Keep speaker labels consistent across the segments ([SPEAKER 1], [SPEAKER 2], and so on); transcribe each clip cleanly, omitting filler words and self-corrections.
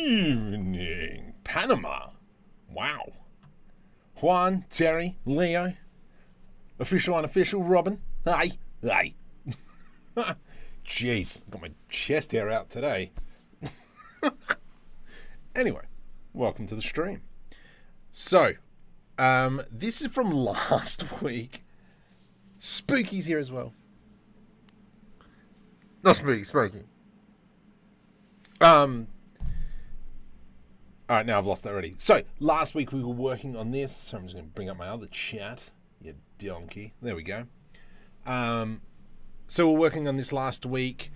[SPEAKER 1] evening, Panama. Wow. Juan, Terry, Leo, official, unofficial, Robin. Hey. Jeez, got my chest hair out today. Anyway, welcome to the stream. So, this is from last week. Spooky's here as well. Not spooky. Alright, now I've lost that already. So, last week we were working on this. So I'm just going to bring up my other chat. You donkey. There we go. So we're working on this last week.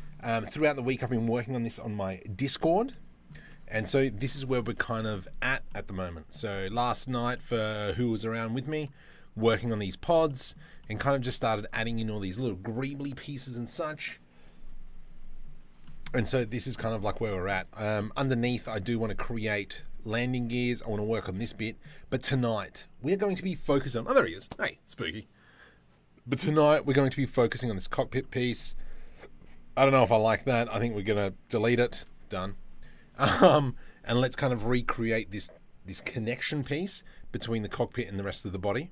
[SPEAKER 1] Throughout the week I've been working on this on my Discord. And so this is where we're kind of at the moment. So last night, for who was around with me, working on these pods, and kind of just started adding in all these little greebly pieces and such. And so this is kind of like where we're at. Underneath, I do want to create landing gears. I want to work on this bit. But tonight, we're going to be focused on... Oh, there he is. Hey, Spooky. But tonight, we're going to be focusing on this cockpit piece. I don't know if I like that. I think we're going to delete it. Done. And let's kind of recreate this connection piece between the cockpit and the rest of the body.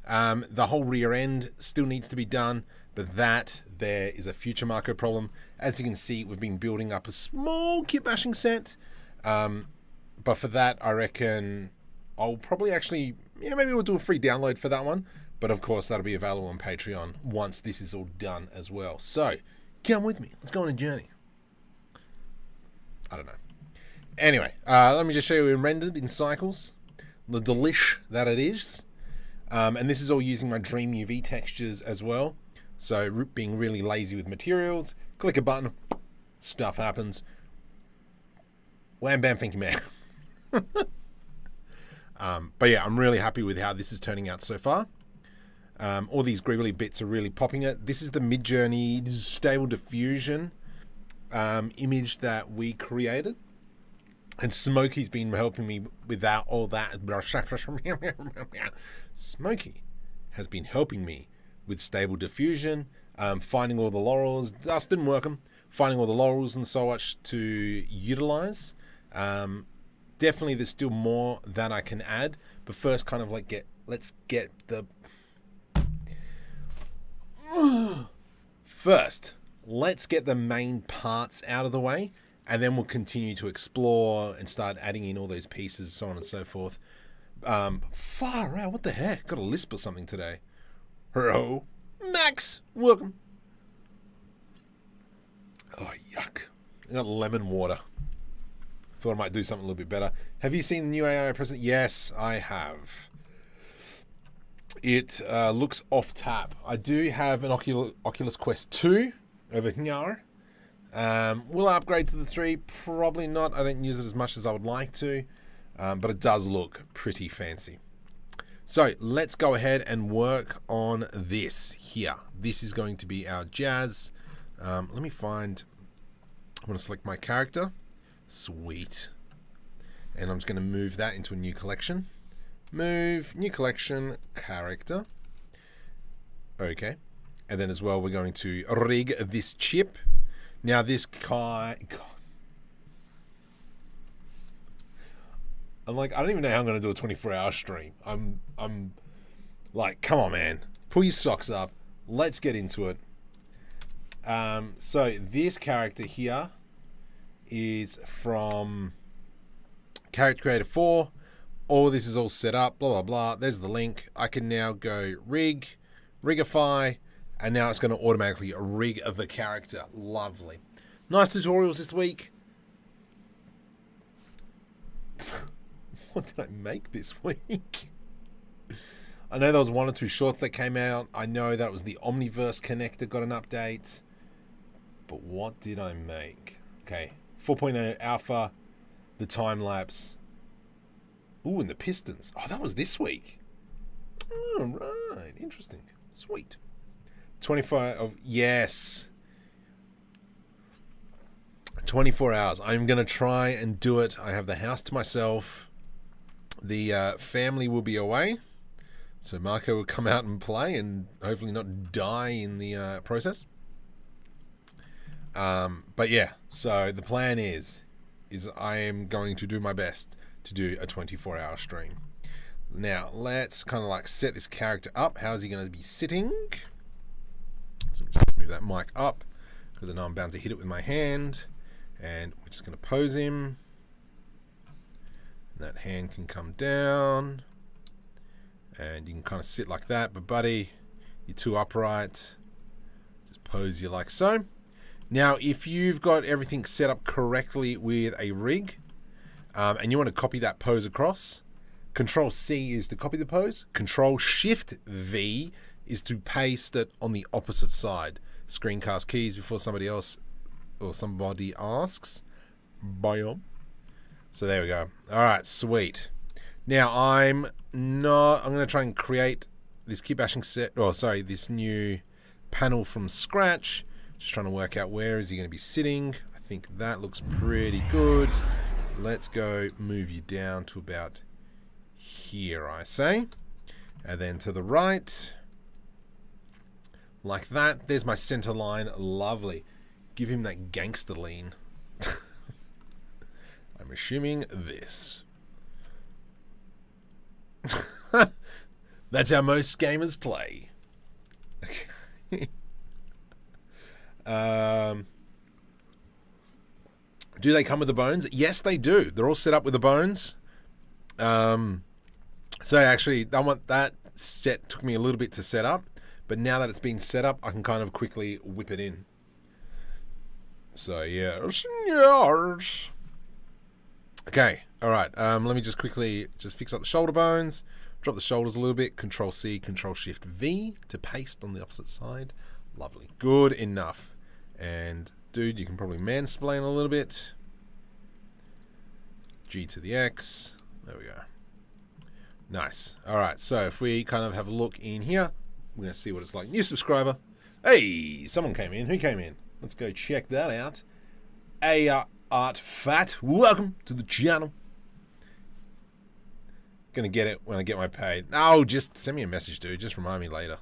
[SPEAKER 1] The whole rear end still needs to be done, but that there is a future Marco problem. As you can see, we've been building up a small kitbashing set. But for that, I reckon I'll probably actually, maybe we'll do a free download for that one. But of course, that'll be available on Patreon once this is all done as well. So, come with me. Let's go on a journey. I don't know. Anyway, let me just show you in rendered in cycles. The delish that it is. And this is all using my DreamUV textures as well. So being really lazy with materials. Click a button. Stuff happens. Wham bam, thank you, man. But yeah, I'm really happy with how this is turning out so far. All these greebly bits are really popping it. This is the Mid-Journey Stable Diffusion image that we created. And Smokey's been helping me without all that. Smokey has been helping me with Stable Diffusion, finding all the laurels. Dust didn't work them. Finding all the laurels and so much to utilize. Definitely there's still more that I can add. But first kind of like let's get the... First, let's get the main parts out of the way. And then we'll continue to explore and start adding in all those pieces, so on and so forth. Far out, what the heck? Got a lisp or something today. Hello, Max, welcome. Oh, yuck. I got lemon water. Thought I might do something a little bit better. Have you seen the new AI present? Yes, I have. It looks off tap. I do have an Oculus Quest 2 over here. Will I upgrade to the 3? Probably not. I don't use it as much as I would like to, but it does look pretty fancy. So let's go ahead and work on this here. This is going to be our jazz. Let me find... I want to select my character. Sweet. And I'm just going to move that into a new collection. Move, new collection, character. Okay. And then as well, we're going to rig this chip. Now this guy... I'm like, I don't even know how I'm going to do a 24-hour stream. I'm like, come on, man. Pull your socks up. Let's get into it. So this character here is from Character Creator 4. All this is all set up, blah, blah, blah. There's the link. I can now go rigify, and now it's going to automatically rig the character. Lovely. Nice tutorials this week. What did I make this week? I know there was 1 or 2 shorts that came out. I know that was the Omniverse connector got an update. But what did I make? Okay. 4.0 alpha, the time lapse. Ooh, and the pistons. Oh, that was this week. Oh, right. Interesting. Sweet. 25 of... Yes. 24 hours. I'm going to try and do it. I have the house to myself. The family will be away. So Marco will come out and play and hopefully not die in the process. But yeah, so the plan is is I am going to do my best to do a 24-hour stream. Now, let's kind of like set this character up. How is he going to be sitting? So I'm just move that mic up because I know I'm bound to hit it with my hand. And we're just going to pose him. That hand can come down. And you can kind of sit like that. But buddy, you're too upright. Just pose you like so. Now, if you've got everything set up correctly with a rig, and you want to copy that pose across, Control C is to copy the pose. Control Shift V is to paste it on the opposite side. Screencast keys before somebody else or somebody asks. Biome. So there we go. All right, sweet. Now I'm going to try and create this Kitbashing set. Oh, sorry, this new panel from scratch. Just trying to work out where is he going to be sitting. I think that looks pretty good. Let's go move you down to about here, I say. And then to the right. Like that. There's my center line. Lovely. Give him that gangster lean. I'm assuming this. That's how most gamers play. Okay. Do they come with the bones? Yes, they do. They're all set up with the bones. So actually, that set took me a little bit to set up, but now that it's been set up, I can kind of quickly whip it in. So yes. Okay, all right. Let me just quickly fix up the shoulder bones, drop the shoulders a little bit. Control C, Control Shift V to paste on the opposite side. Lovely, good enough. And dude, you can probably mansplain a little bit. G to the X. There we go. Nice. All right. So if we kind of have a look in here, we're gonna see what it's like. New subscriber. Hey, someone came in. Who came in? Let's go check that out. Art Fat, welcome to the channel. Gonna get it when I get my paid. Oh, just send me a message, dude. Just remind me later.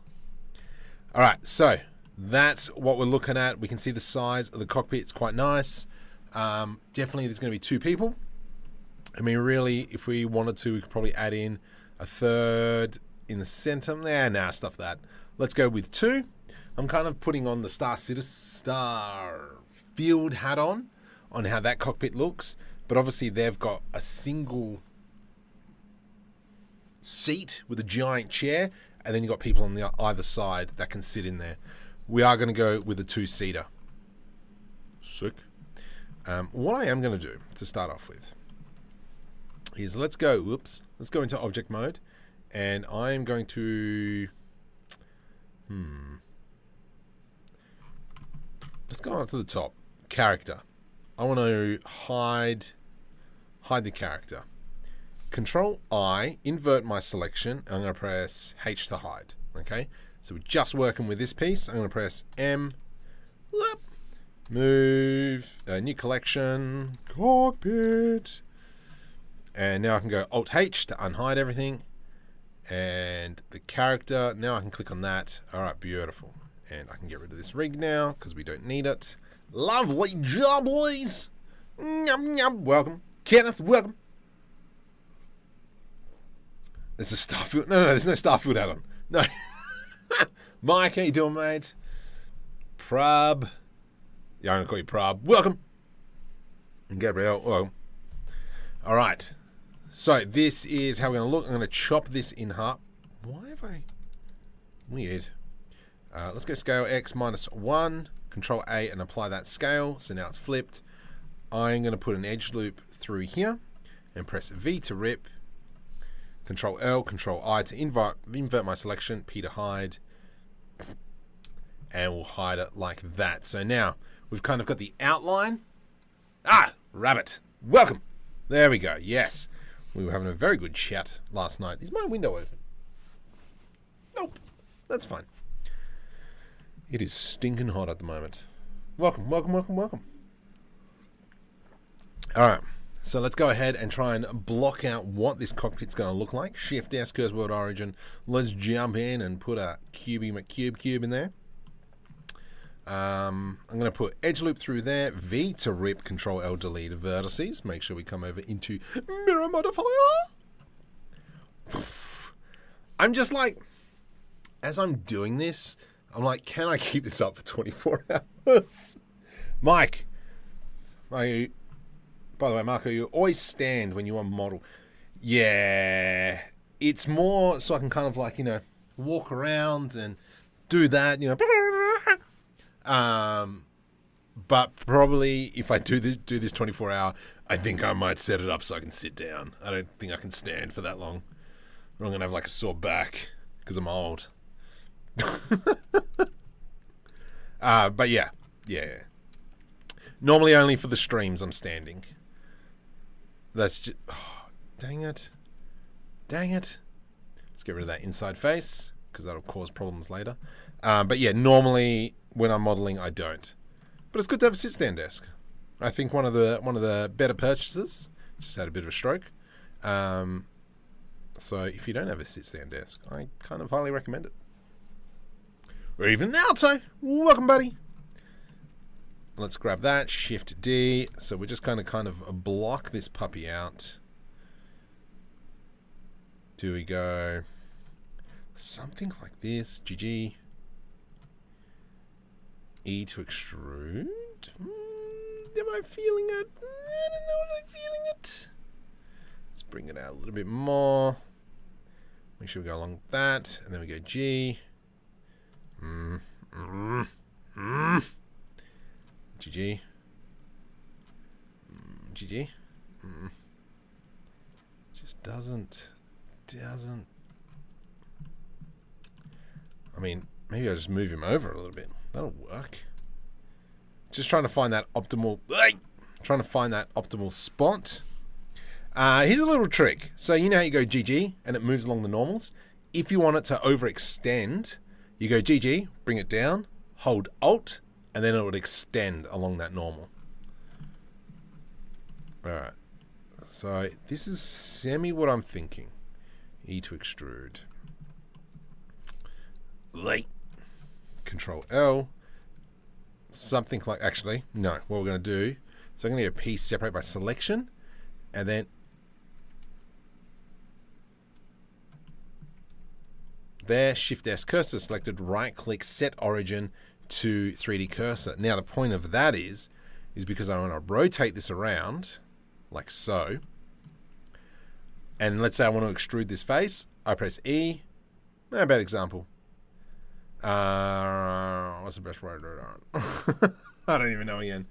[SPEAKER 1] All right, so that's what we're looking at. We can see the size of the cockpit. It's quite nice. Definitely, there's gonna be 2 people. I mean, really, if we wanted to, we could probably add in a third in the center. Nah, stuff that. Let's go with 2. I'm kind of putting on the Star Field hat on how that cockpit looks, but obviously they've got a single seat with a giant chair, and then you've got people on the either side that can sit in there. We are going to go with a 2-seater. Sick. What I am going to do to start off with is let's go into object mode, and I'm going to let's go up to the top. Character. I want to hide the character. Control I, invert my selection. I'm going to press H to hide. Okay, so we're just working with this piece. I'm going to press M. Whoop, move. New collection. Cockpit. And now I can go Alt H to unhide everything. And the character. Now I can click on that. All right, beautiful. And I can get rid of this rig now because we don't need it. Lovely job, boys. Yum, yum. Welcome. Kenneth, welcome. There's a Starfield. No, there's no Starfield hat on. No. Mike, how you doing, mate? Prab. Yeah, I'm going to call you Prab. Welcome. And Gabrielle, welcome. All right. So this is how we're going to look. I'm going to chop this in half. Why have I... Weird. Let's go scale X -1. Control A and apply that scale. So now it's flipped. I'm going to put an edge loop through here and press V to rip. Control L, Control I to invert my selection. P to hide. And we'll hide it like that. So now we've kind of got the outline. Ah, rabbit. Welcome. There we go. Yes. We were having a very good chat last night. Is my window open? Nope. That's fine. It is stinking hot at the moment. Welcome, welcome, welcome, welcome. All right, so let's go ahead and try and block out what this cockpit's going to look like. Shift S, Curse World Origin. Let's jump in and put a cubey McCube in there. I'm going to put edge loop through there. V to rip, Control L delete vertices. Make sure we come over into mirror modifier. I'm just like, as I'm doing this, I'm like, can I keep this up for 24 hours? Mike, by the way, Marco, you always stand when you want model. Yeah, it's more so I can kind of like, you know, walk around and do that, you know. But probably if I do this 24 hour, I think I might set it up so I can sit down. I don't think I can stand for that long. Or I'm going to have like a sore back because I'm old. But yeah. Normally only for the streams I'm standing. That's just... Oh, dang it. Let's get rid of that inside face because that'll cause problems later. But yeah, normally when I'm modeling, I don't. But it's good to have a sit-stand desk. I think one of the better purchases. Just had a bit of a stroke. So if you don't have a sit-stand desk, I kind of highly recommend it. Or even Alto. Welcome, buddy. Let's grab that. Shift D. So we're just kind of block this puppy out. Do we go something like this? GG. E to extrude. Am I feeling it? I don't know if I'm feeling it. Let's bring it out a little bit more. Make sure we go along that. And then we go G. GG. GG. Just doesn't. I mean, maybe I'll just move him over a little bit. That'll work. Just trying to find that optimal. Trying to find that optimal spot. Here's a little trick. So you know how you go GG and it moves along the normals. If you want it to overextend, you go GG, bring it down, hold Alt, and then it would extend along that normal. Alright. So this is semi what I'm thinking. E to extrude. Control L. Something like, actually, no, what we're going to do, so I'm going to do a piece separate by selection, and then there, Shift S, cursor selected, right click, set origin to 3D cursor. Now the point of that is because I want to rotate this around, like so, and let's say I want to extrude this face, I press E, a bad example. What's the best way to do it? I don't even know again.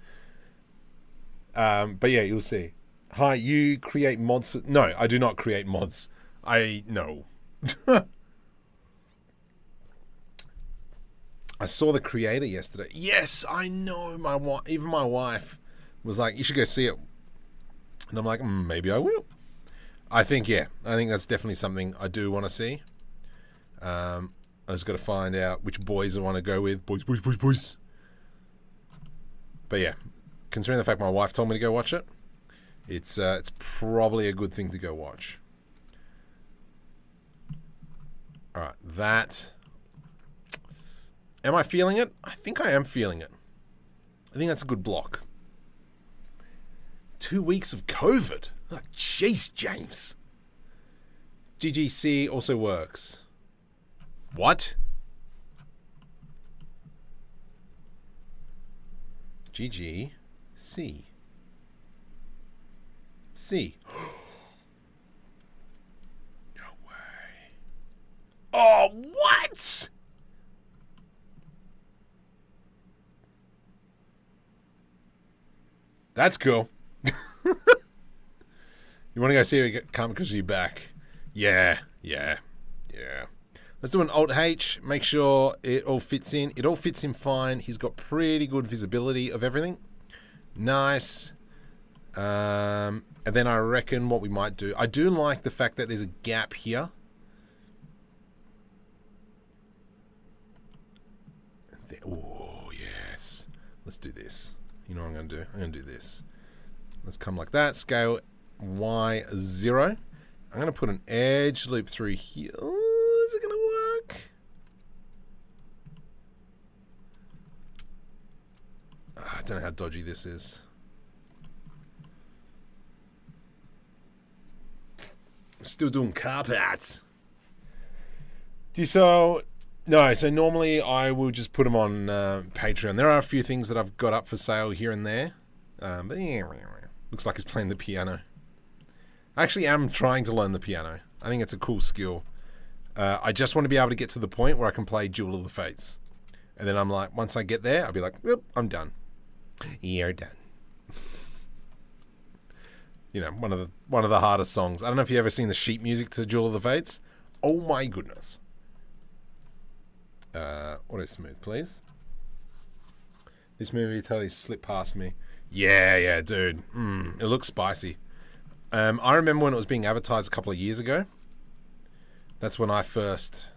[SPEAKER 1] But yeah, you'll see. Hi, you create mods for... No, I do not create mods. No. I saw the creator yesterday. Yes, I know. Even my wife was like, you should go see it. And I'm like, maybe I will. I think that's definitely something I do want to see. I just got to find out which boys I want to go with. Boys. But yeah, considering the fact my wife told me to go watch it, it's probably a good thing to go watch. All right, that. Am I feeling it? I think I am feeling it. I think that's a good block. 2 weeks of COVID. Oh, jeez, James. GGC also works. What? GG C. C. No way. Oh, what? That's cool. You want to go see it? Come because you're back. Yeah. Let's do an Alt H. Make sure it all fits in. It all fits in fine. He's got pretty good visibility of everything. Nice. And then I reckon what we might do. I do like the fact that there's a gap here. Oh, yes. Let's do this. You know what I'm going to do? I'm going to do this. Let's come like that. Scale Y0. I'm going to put an edge loop through here. Oh, is it going to work? don't know how dodgy this is. I'm still doing carpets. So normally I will just put them on Patreon. There are a few things that I've got up for sale here and there. But yeah, looks like he's playing the piano. I actually am trying to learn the piano. I think it's a cool skill. I just want to be able to get to the point where I can play Duel of the Fates. And then I'm like, once I get there, I'll be like, yep, I'm done. You're done. You know, one of the hardest songs. I don't know if you've ever seen the sheet music to Duel of the Fates. Oh my goodness. Auto smooth, please. This movie totally slipped past me. Yeah, dude. It looks spicy. I remember when it was being advertised a couple of years ago. That's when I first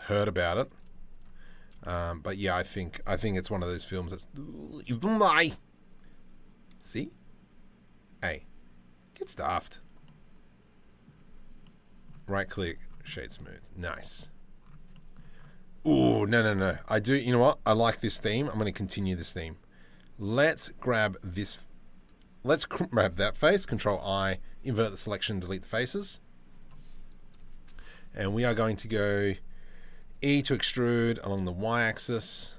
[SPEAKER 1] heard about it. But yeah, I think it's one of those films that's... See? Hey, get stuffed. Right click, shade smooth. Nice. Ooh, no. I do, you know what? I like this theme. I'm going to continue this theme. Let's grab this. Let's grab that face. Control I, invert the selection, delete the faces. And we are going to go E to extrude along the Y-axis.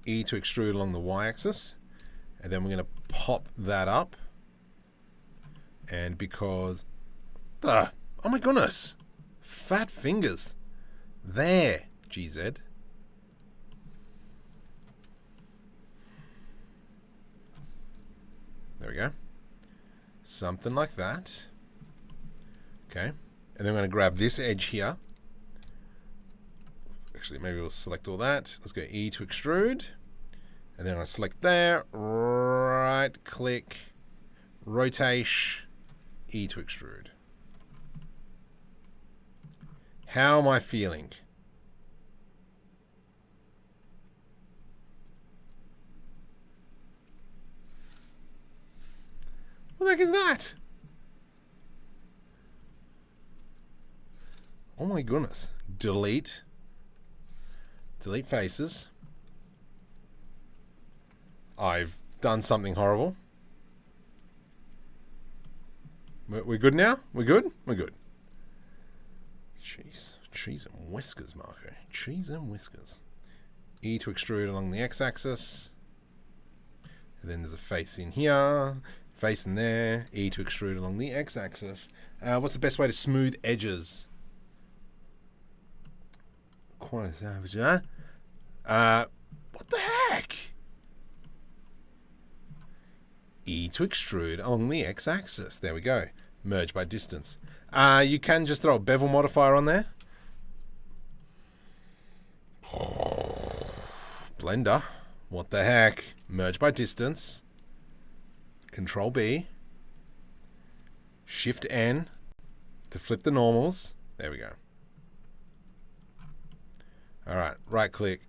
[SPEAKER 1] E to extrude along the Y-axis. And then we're going to pop that up. And because... oh my goodness. Fat fingers. There. GZ. There we go. Something like that. Okay. And then we're going to grab this edge here. Actually, maybe we'll select all that. Let's go E to extrude. And then I'll select there. Right click. Rotate. E to extrude. How am I feeling? What the heck is that? Oh my goodness. Delete. Delete faces. I've done something horrible. We're good now? We're good? We're good. Jeez. Cheese and whiskers, Marco. Cheese and whiskers. E to extrude along the x-axis. And then there's a face in here. Face in there. E to extrude along the x-axis. What's the best way to smooth edges? Quite savage, huh? What the heck? E to extrude along the x-axis. There we go. Merge by distance. You can just throw a bevel modifier on there. Blender. What the heck? Merge by distance. Control B. Shift N to flip the normals. There we go. Alright, right click.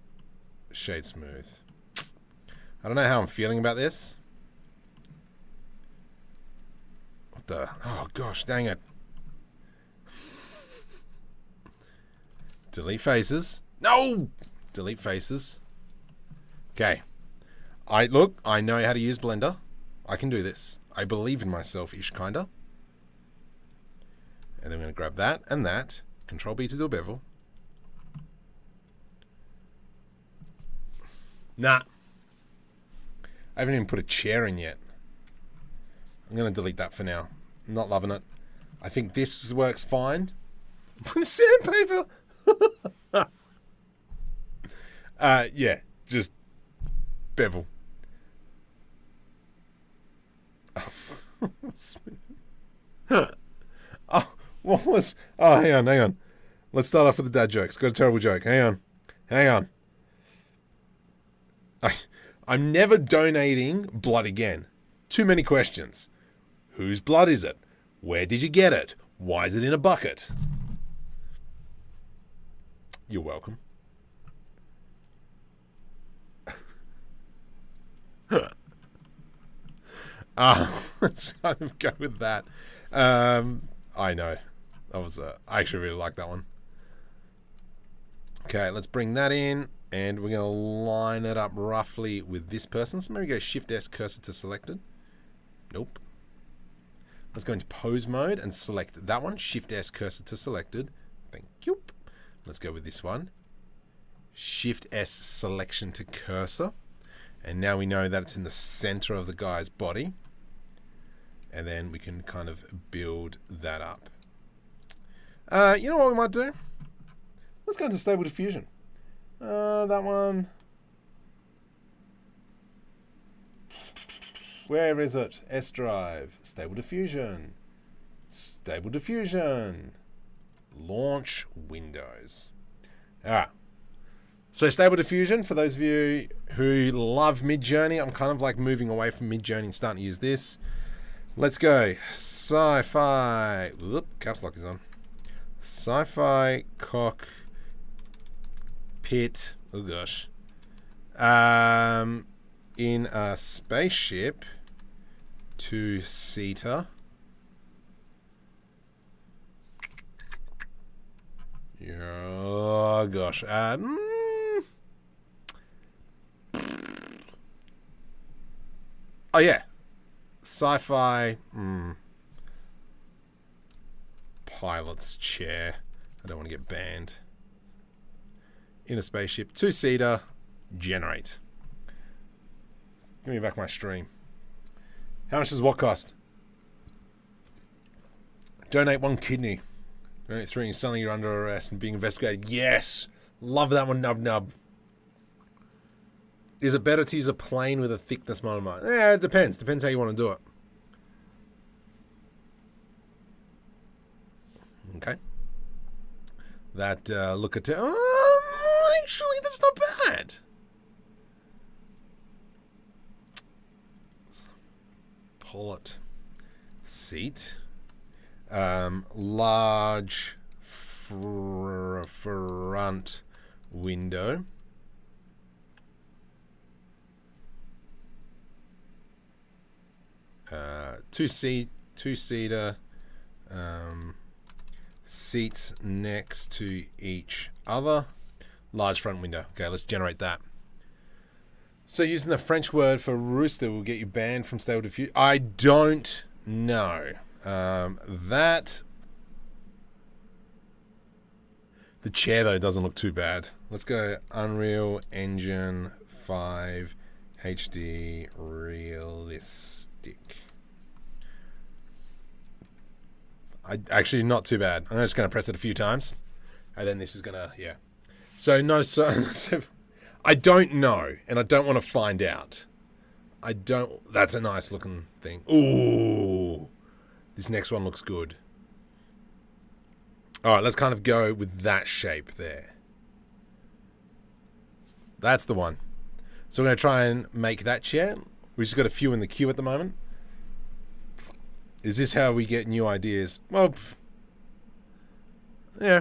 [SPEAKER 1] Shade smooth. I don't know how I'm feeling about this. What the? Oh gosh, dang it. Delete faces. No! Delete faces. Okay. I know how to use Blender. I can do this. I believe in myself-ish, kinda. And then I'm going to grab that and that. Control B to do a bevel. Nah. I haven't even put a chair in yet. I'm going to delete that for now. I'm not loving it. I think this works fine. Sandpaper! Yeah, just bevel. Oh, what was... Oh, hang on. Let's start off with the dad jokes. Got a terrible joke. Hang on. I'm never donating blood again. Too many questions. Whose blood is it? Where did you get it? Why is it in a bucket? You're welcome. Let's kind of go with that. I know. I actually really like that one. Okay, let's bring that in. And we're going to line it up roughly with this person. So maybe go Shift S, cursor to selected. Nope. Let's go into pose mode and select that one. Shift S, cursor to selected. Thank you. Let's go with this one. Shift S, selection to cursor. And now we know that it's in the center of the guy's body. And then we can kind of build that up. You know what we might do? Let's go into Stable Diffusion. That one. Where is it? S drive. Stable Diffusion. Stable Diffusion. Launch Windows. Alright. So Stable Diffusion, for those of you who love Midjourney, I'm kind of like moving away from Midjourney and starting to use this. Let's go. Sci-fi. Whoop, caps lock is on. Sci-fi Cockpit. Oh gosh. In a spaceship, 2-seater. Oh gosh. Oh yeah. Sci-fi pilot's chair. I don't want to get banned. In a spaceship, 2-seater, generate. Give me back my stream. How much does what cost? Donate 1 kidney. Donate 3 and suddenly you're under arrest and being investigated. Yes! Love that one, Nub Nub. Is it better to use a plane with a thickness modifier? Yeah, it depends. Depends how you want to do it. Okay. That, look at... actually, that's not bad. Pull it. Seat. Large front window. Two-seater. Seats next to each other. Large front window. Okay, let's generate that. So using the French word for rooster will get you banned from Stable Diffusion. I don't know. The chair though doesn't look too bad. Let's go Unreal Engine 5 HD realistic. Actually not too bad. I'm just going to press it a few times, and then this is going to So no, so I don't know, and I don't want to find out. I don't. That's a nice looking thing. Ooh, this next one looks good. All right, let's kind of go with that shape there. That's the one. So we're going to try and make that chair. We've just got a few in the queue at the moment. Is this how we get new ideas? Well, yeah.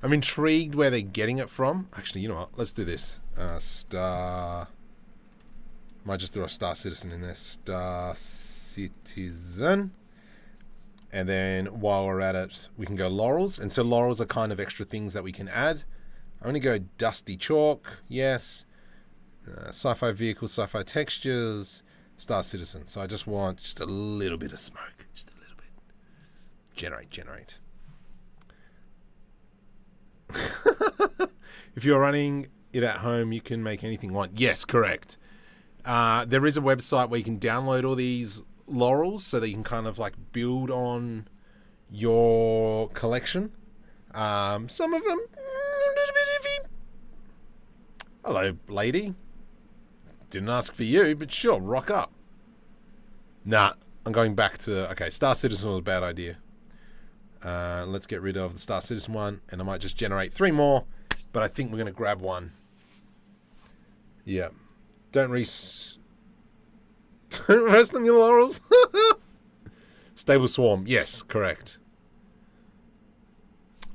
[SPEAKER 1] I'm intrigued where they're getting it from. Actually, you know what? Let's do this. Star. Might just throw a Star Citizen in there. Star Citizen. And then while we're at it, we can go laurels. And so laurels are kind of extra things that we can add. I'm going to go dusty chalk. Yes. Sci-fi vehicles, sci-fi textures. Star Citizen. So I just want just a little bit of smoke. Just a little bit. Generate. If you're running it at home, you can make anything you want. Yes, correct. There is a website where you can download all these laurels so that you can kind of like build on your collection. Some of them a little bit iffy. Hello, lady. Didn't ask for you, but sure, rock up. Nah, I'm going back to... Okay, Star Citizen was a bad idea. Let's get rid of the Star Citizen one, and I might just generate 3 more, but I think we're going to grab one. Yeah. Don't rest on your laurels. Stable Swarm. Yes, correct.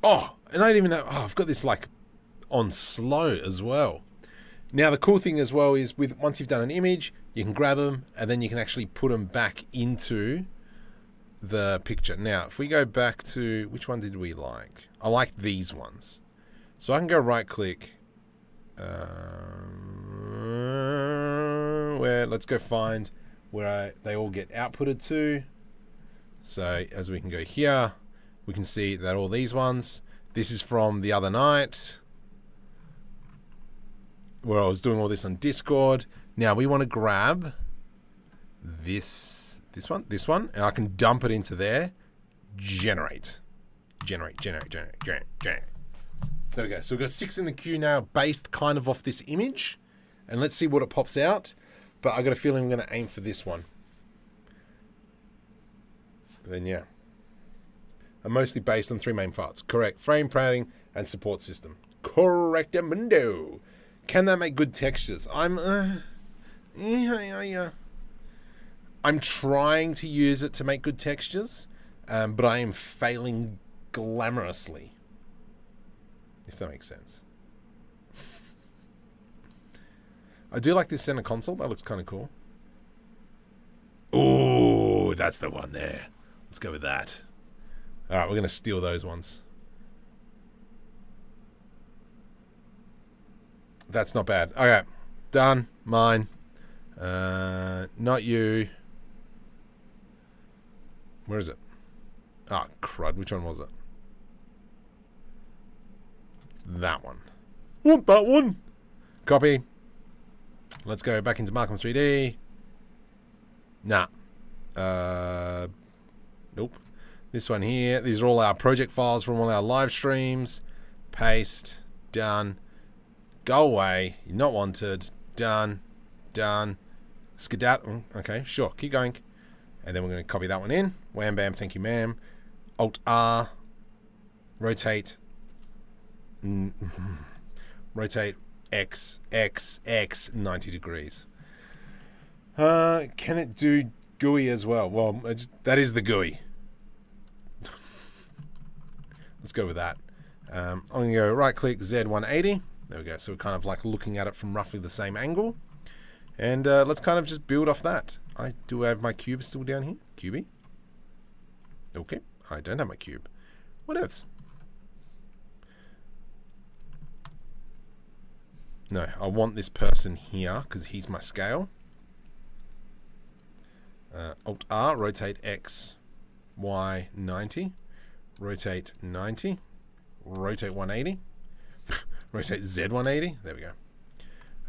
[SPEAKER 1] Oh, and I didn't even know... Oh, I've got this, like, on slow as well. Now, the cool thing as well is with once you've done an image, you can grab them and then you can actually put them back into the picture. Now, if we go back to, which one did we like? I like these ones. So I can go right click. Let's go find where they all get outputted to. So as we can go here, we can see that all these ones, this is from the other night where I was doing all this on Discord. Now we want to grab this one, and I can dump it into there. Generate. There we go. So we've got 6 in the queue now, based kind of off this image. And let's see what it pops out. But I got a feeling we're going to aim for this one. But then, yeah. Are mostly based on 3 main parts. Correct. Frame padding and support system. Correctamundo. Can that make good textures? I'm trying to use it to make good textures, but I am failing glamorously. If that makes sense. I do like this center console. That looks kind of cool. Oh, that's the one there. Let's go with that. All right, we're going to steal those ones. That's not bad. Okay, done. Mine. Not you. Where is it? Ah, crud. Which one was it? That one. Want that one? Copy. Let's go back into Markham 3D. Nah. Nope. This one here. These are all our project files from all our live streams. Paste. Done. Go away. You're not wanted. Done. Done. Skedaddle. Okay, sure. Keep going. And then we're going to copy that one in. Wham bam. Thank you, ma'am. Alt R. Rotate. Rotate X 90 degrees. Can it do GUI as well? Well, that is the GUI. Let's go with that. I'm going to go right click Z180. There we go. So we're kind of like looking at it from roughly the same angle. And let's kind of just build off that. I do have my cube still down here. Cubey. Okay. I don't have my cube. What else? No, I want this person here because he's my scale. Alt R, rotate X, Y 90, rotate 90, rotate 180, rotate Z 180. There we go.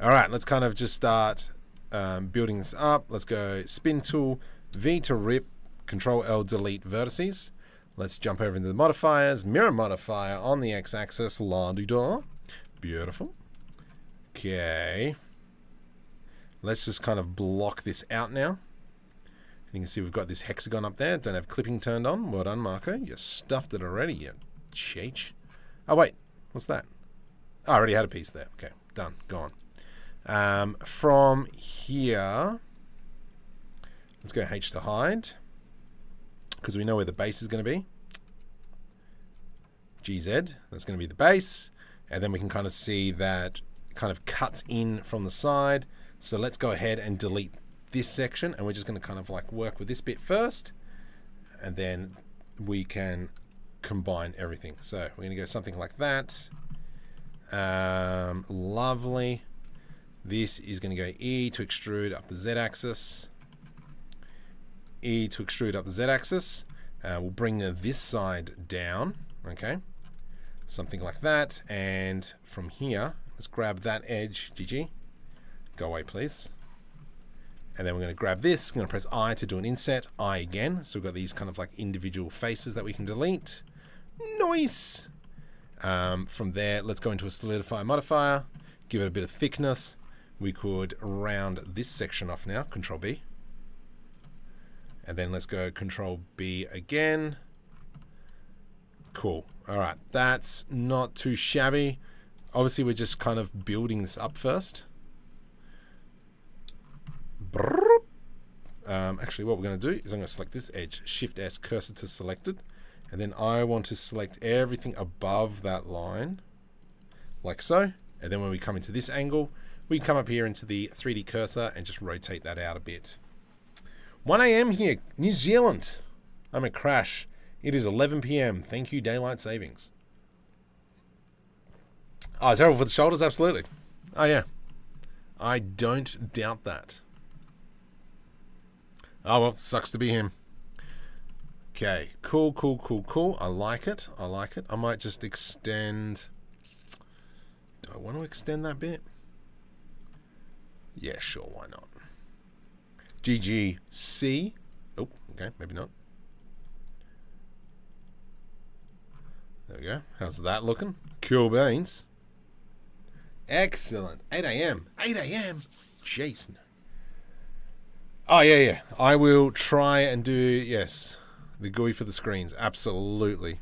[SPEAKER 1] All right, let's kind of just start building this up. Let's go spin tool, V to rip, Control L, delete vertices. Let's jump over into the modifiers, mirror modifier on the X-axis, la-di-da. Beautiful. Okay. Let's just kind of block this out now. You can see we've got this hexagon up there. Don't have clipping turned on. Well done, Marco. You stuffed it already, you cheech. Oh, wait. What's that? Oh, I already had a piece there. Okay, done. Gone. From here, let's go H to hide, because we know where the base is going to be. GZ, that's going to be the base. And then we can kind of see that kind of cuts in from the side. So let's go ahead and delete this section, and we're just going to kind of like work with this bit first, and then we can combine everything. So we're going to go something like that. Lovely. This is going to go E to extrude up the Z-axis. E to extrude up the Z-axis. We'll bring this side down. Okay. Something like that. And from here, let's grab that edge. GG. Go away, please. And then we're going to grab this. I'm going to press I to do an inset. I again. So we've got these kind of like individual faces that we can delete. Nice. From there, let's go into a solidify modifier. Give it a bit of thickness. We could round this section off now. Control B. And then let's go Control B again. Cool. All right. That's not too shabby. Obviously, we're just kind of building this up first. Actually, what we're going to do is I'm going to select this edge. Shift S, cursor to selected. And then I want to select everything above that line. Like so. And then when we come into this angle, we come up here into the 3D cursor and just rotate that out a bit. 1 a.m. here, New Zealand. I'm a crash. It is 11 p.m. Thank you, daylight savings. Oh, terrible for the shoulders, absolutely. Oh yeah, I don't doubt that. Oh well, sucks to be him. Okay, cool, cool, cool, cool. I like it. I like it. I might just extend. Do I want to extend that bit? Yeah, sure. Why not? GGC. Oh, okay, maybe not. There we go. How's that looking? Cool beans. Excellent. 8 a.m. 8 a.m. Jason. Oh, yeah, yeah. I will try and do, yes, the GUI for the screens. Absolutely.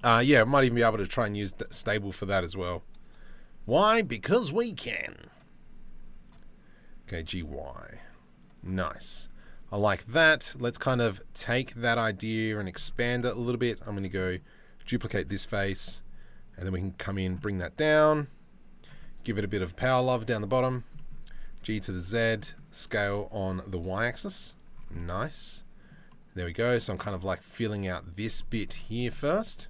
[SPEAKER 1] Yeah, I might even be able to try and use stable for that as well. Why? Because we can. Okay, GY. Nice. I like that. Let's kind of take that idea and expand it a little bit. I'm going to go duplicate this face, and then we can come in, bring that down. Give it a bit of power love down the bottom. G to the Z, scale on the Y-axis. Nice. There we go. So I'm kind of like filling out this bit here first.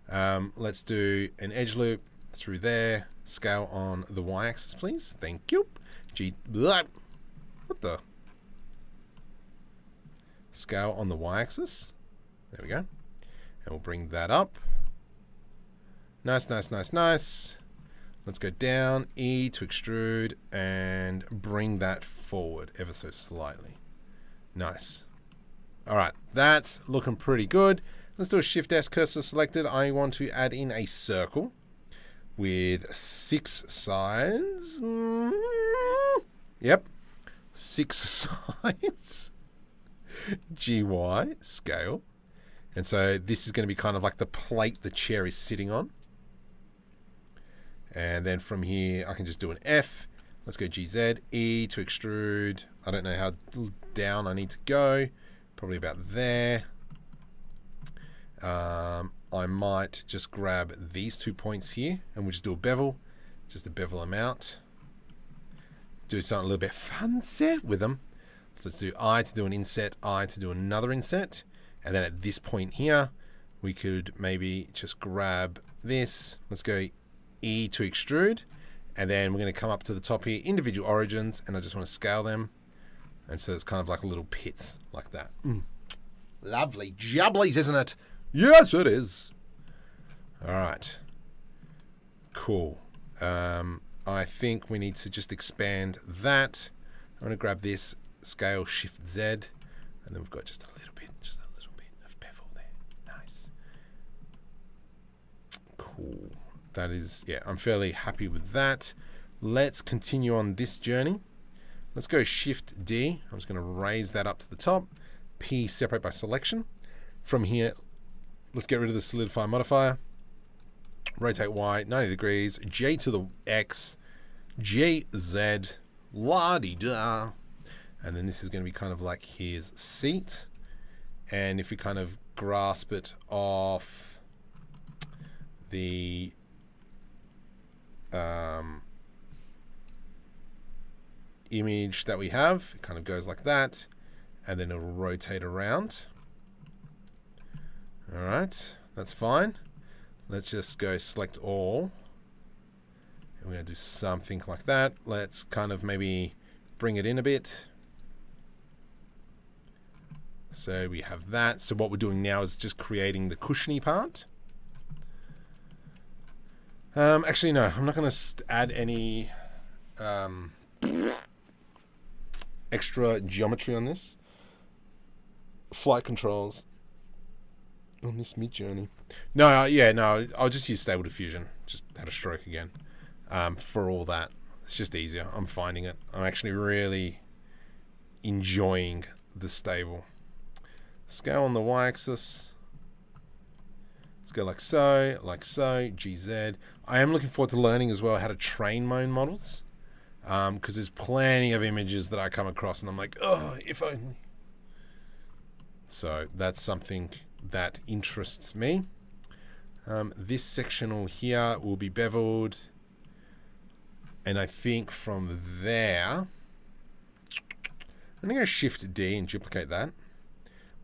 [SPEAKER 1] Let's do an edge loop through there. Scale on the Y-axis, please. Thank you. G. What the? Scale on the Y-axis. There we go. And we'll bring that up. Nice, nice, nice, nice. Let's go down, E to extrude, and bring that forward ever so slightly. Nice. All right, that's looking pretty good. Let's do a Shift-S cursor selected. I want to add in a circle with 6 sides. Yep, 6 sides. GY, scale. And so this is going to be kind of like the plate the chair is sitting on. And then from here, I can just do an F. Let's go GZ, E to extrude. I don't know how down I need to go. Probably about there. I might just grab these 2 points here and we'll just do a bevel. Just a bevel them out. Do something a little bit fancy with them. So let's do I to do an inset, I to do another inset. And then at this point here, we could maybe just grab this. Let's go E to extrude, and then we're going to come up to the top here, individual origins, and I just want to scale them, and so it's kind of like little pits like that. Lovely jubblies, isn't it? Yes, it is. All right, cool. I think we need to just expand that. I'm going to grab this, scale Shift Z, and then we've got just a little bit of bevel there. Nice. Cool. That is, yeah, I'm fairly happy with that. Let's continue on this journey. Let's go Shift D. I'm just going to raise that up to the top. P, separate by selection. From here, let's get rid of the solidify modifier. Rotate Y 90 degrees. J to the X. J, Z. La-di-da. And then this is going to be kind of like his seat. And if we kind of grasp it off the image that we have, it kind of goes like that, and then it'll rotate around. All right, that's fine. Let's just go select all, and we're going to do something like that. Let's kind of maybe bring it in a bit. So we have that. So what we're doing now is just creating the cushiony part. Actually, no, I'm not going to add any extra geometry on this. Flight controls on this mid-journey. No, yeah, no, I'll just use Stable Diffusion. Just had a stroke again. For all that. It's just easier. I'm finding it. I'm actually really enjoying the stable. Scale on the Y-axis. Let's go like so, GZ. I am looking forward to learning as well how to train my own models, because there's plenty of images that I come across and I'm like, oh, if only. So that's something that interests me. This sectional here will be beveled, and I think from there, I'm going to go Shift D and duplicate that.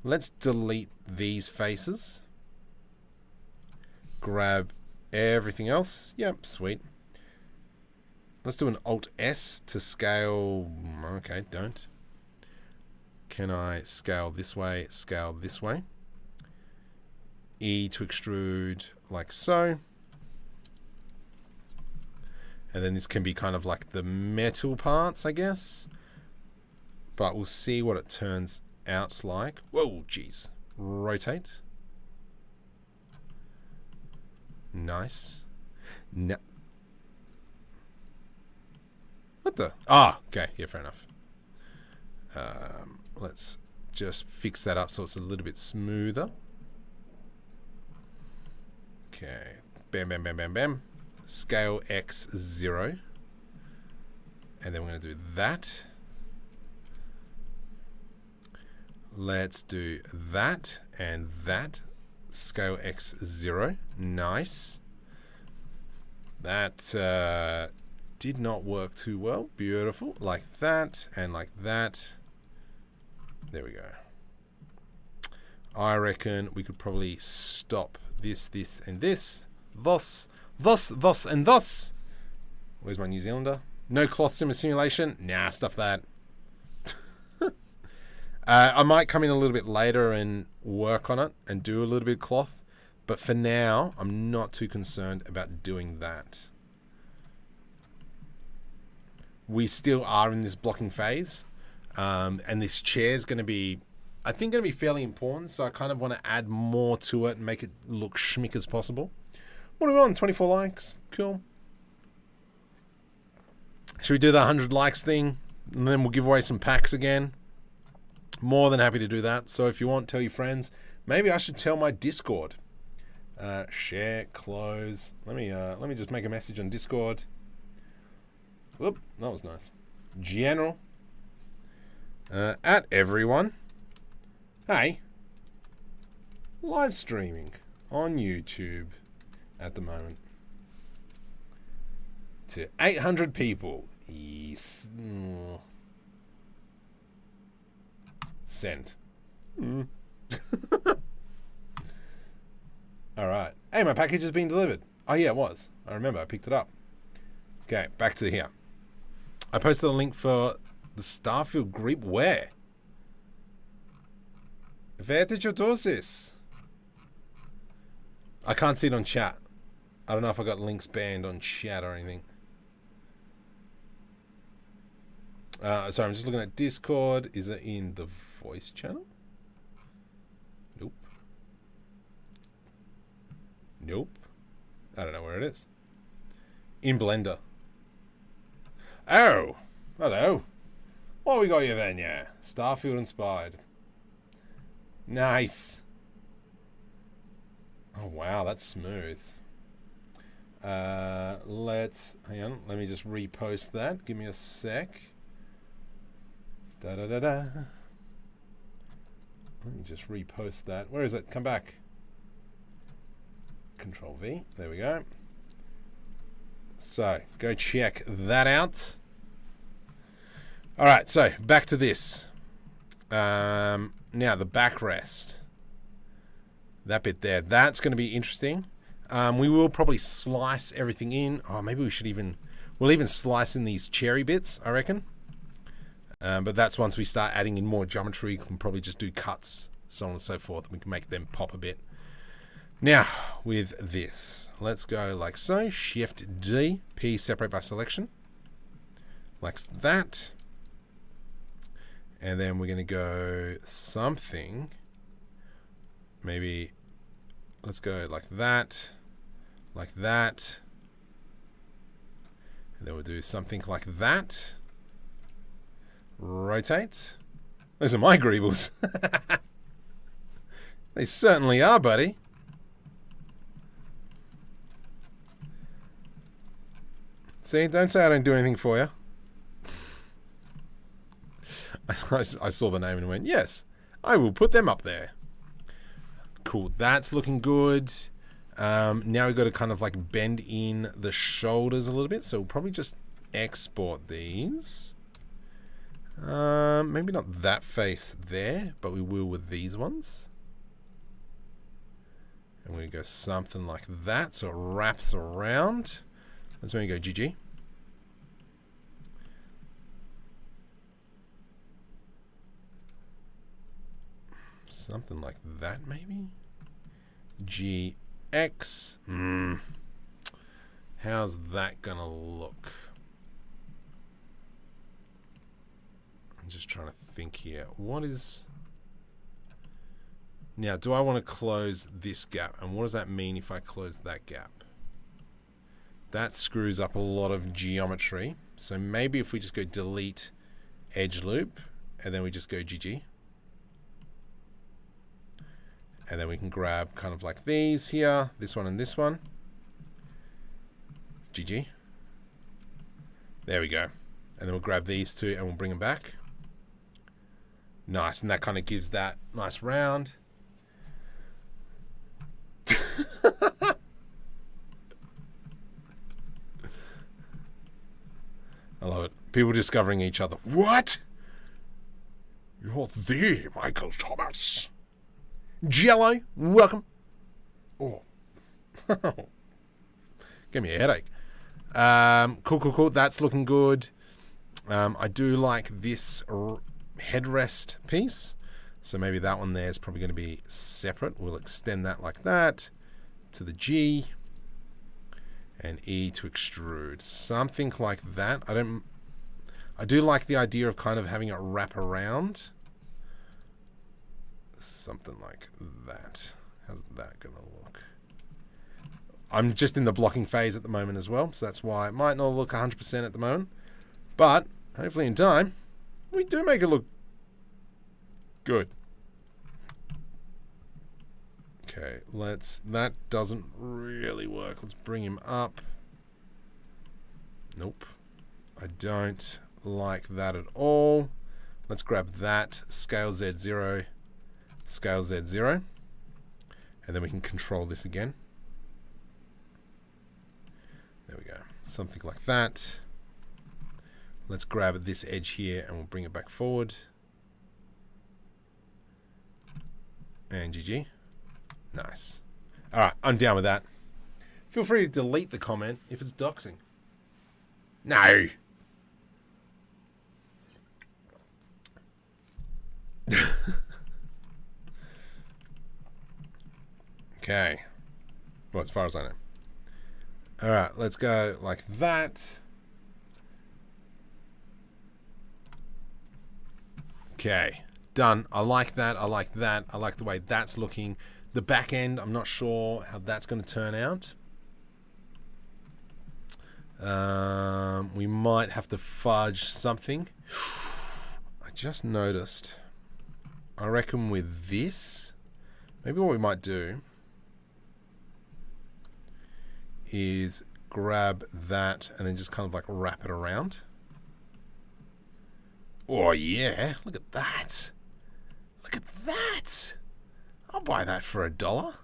[SPEAKER 1] Let's delete these faces. Grab Everything else, yep, sweet. Let's do an Alt-S to scale. Okay, don't. Can I scale this way, scale this way? E to extrude like so. And then this can be kind of like the metal parts, I guess. But we'll see what it turns out like. Whoa, jeez. Rotate. Nice. No. What the? Ah, okay. Yeah, fair enough. Let's just fix that up so it's a little bit smoother. Okay. Bam, bam, bam, bam, bam. Scale X 0. And then we're going to do that. Let's do that and that. Scale X 0. Nice. That did not work too well. Beautiful. Like that and like that. There we go. I reckon we could probably stop this, this, and this. Thus, and thus. Where's my New Zealander? No cloth simulation? Nah, stuff that. I might come in a little bit later and work on it and do a little bit of cloth. But for now, I'm not too concerned about doing that. We still are in this blocking phase. And this chair is going to be, I think, going to be fairly important. So I kind of want to add more to it and make it look schmick as possible. What are we on? 24 likes. Cool. Should we do the 100 likes thing? And then we'll give away some packs again. More than happy to do that. So if you want, tell your friends. Maybe I should tell my Discord. Share, close. Let me just make a message on Discord. Whoop, that was nice. General. At everyone. Hey. Live streaming on YouTube at the moment. To 800 people. Yes. Send. Alright. Hey, my package has been delivered. Oh yeah, it was. I remember, I picked it up. Okay, back to here. I posted a link for the Starfield Grip. Where? Where did you do this? I can't see it on chat. I don't know if I got links banned on chat or anything. Sorry, I'm just looking at Discord. Is it in the voice channel? Nope. Nope. I don't know where it is. In Blender. Oh! Hello. What we got you then, yeah? Starfield inspired. Nice. Oh, wow, that's smooth. Hang on, let me just repost that. Give me a sec. Da-da-da-da. Let me just repost that. Where is it? Come back. Control V. There we go. So, go check that out. Alright, so, back to this. Now, the backrest. That bit there. That's going to be interesting. We will probably slice everything in. Oh, maybe we should even... We'll even slice in these cherry bits, I reckon. But that's once we start adding in more geometry. We can probably just do cuts, so on and so forth. And we can make them pop a bit. Now, with this, let's go like so. Shift D, P, separate by selection. Like that. And then we're going to go something. Maybe, let's go like that. Like that. And then we'll do something like that. Rotate. Those are my greebles. They certainly are, buddy. See, don't say I don't do anything for you. I saw the name and went, yes, I will put them up there. Cool, that's looking good. Now we've got to kind of like bend in the shoulders a little bit. So we'll probably just export these. Maybe not that face there, but we will with these ones. And we're going to go something like that, so it wraps around. That's when we go GG. Something like that, maybe? GX. How's that going to look? I'm just trying to think here. What is... Now, do I want to close this gap? And what does that mean if I close that gap? That screws up a lot of geometry. So maybe if we just go delete edge loop, and then we just go GG. And then we can grab kind of like these here, this one and this one. GG. There we go. And then we'll grab these two and we'll bring them back. Nice, and that kind of gives that nice round. I love it. People discovering each other. What? You're the Michael Thomas. Jello, welcome. Oh. Give me a headache. Cool. That's looking good. I do like this headrest piece. So maybe that one there is probably going to be separate. We'll extend that like that to the G and E to extrude. Something like that. I do like the idea of kind of having it wrap around. Something like that. How's that going to look? I'm just in the blocking phase at the moment as well, so that's why it might not look 100% at the moment. But hopefully in time, we do make it look good. Okay, that doesn't really work. Let's bring him up. Nope. I don't like that at all. Let's grab that, scale Z0, scale Z0, and then we can control this again. There we go. Something like that. Let's grab this edge here and we'll bring it back forward. And GG. Nice. Alright, I'm down with that. Feel free to delete the comment if it's doxing. No! Okay. Well, as far as I know. Alright, let's go like that. Okay. Done. I like that. I like that. I like the way that's looking. The back end, I'm not sure how that's going to turn out. We might have to fudge something. I just noticed. I reckon with this, maybe what we might do is grab that and then just kind of like wrap it around. Oh yeah, look at that. Look at that. I'll buy that for $1.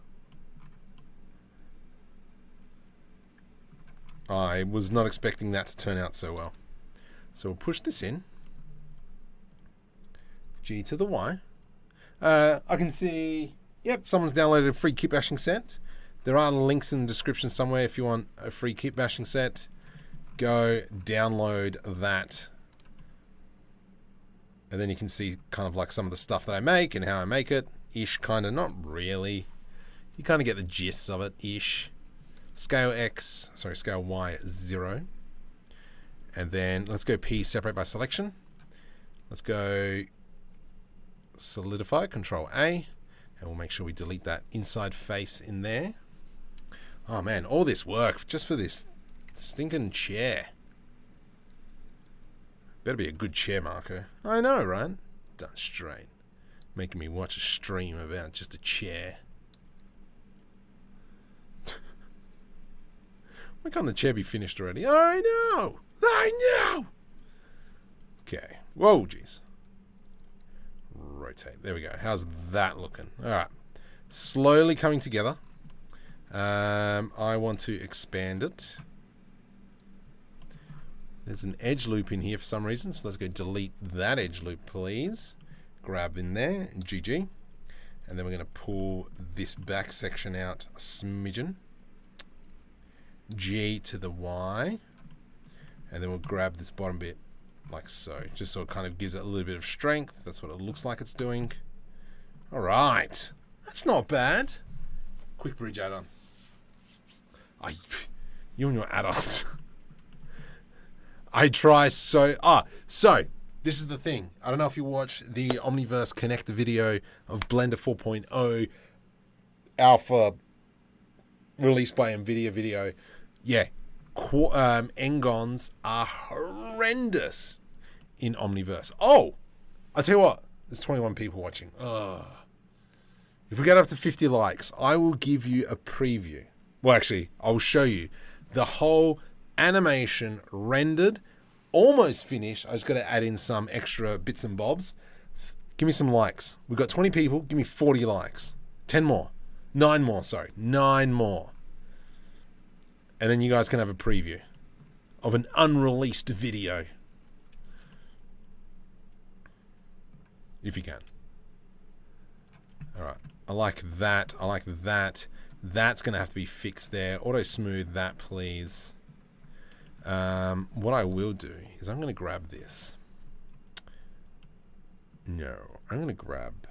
[SPEAKER 1] I was not expecting that to turn out so well. So we'll push this in. G to the Y. I can see, yep, someone's downloaded a free kitbashing set. There are links in the description somewhere if you want a free kitbashing set. Go download that. And then you can see kind of like some of the stuff that I make and how I make it. Ish, kind of, not really. You kind of get the gist of it, ish. Scale Y 0. And then let's go P, separate by selection. Let's go solidify, Control A. And we'll make sure we delete that inside face in there. Oh man, all this work just for this stinking chair. Better be a good chair, Marco. I know, right? Done straight. Making me watch a stream about just a chair. Why can't the chair be finished already? I know! I know! Okay. Whoa, jeez. Rotate. There we go. How's that looking? Alright. Slowly coming together. I want to expand it. There's an edge loop in here for some reason, so let's go delete that edge loop, please. Grab in there, GG. And then we're going to pull this back section out a smidgen. G to the Y. And then we'll grab this bottom bit like so. Just so it kind of gives it a little bit of strength. That's what it looks like it's doing. All right. That's not bad. Quick bridge add-on. You and your add-ons. I try so... So, this is the thing. I don't know if you watch the Omniverse Connect video of Blender 4.0 alpha released by NVIDIA video. Yeah. Engons are horrendous in Omniverse. Oh! I'll tell you what. There's 21 people watching. If we get up to 50 likes, I will give you a preview. Well, actually, I'll show you the whole animation rendered, almost finished. I just got to add in some extra bits and bobs. Give me some likes. We've got 20 people. Give me 40 likes. 10 more. 9 more, sorry. 9 more. And then you guys can have a preview of an unreleased video. If you can. All right. I like that. I like that. That's going to have to be fixed there. Auto smooth that, please. What I will do is I'm going to grab this. No. I'm going to grab...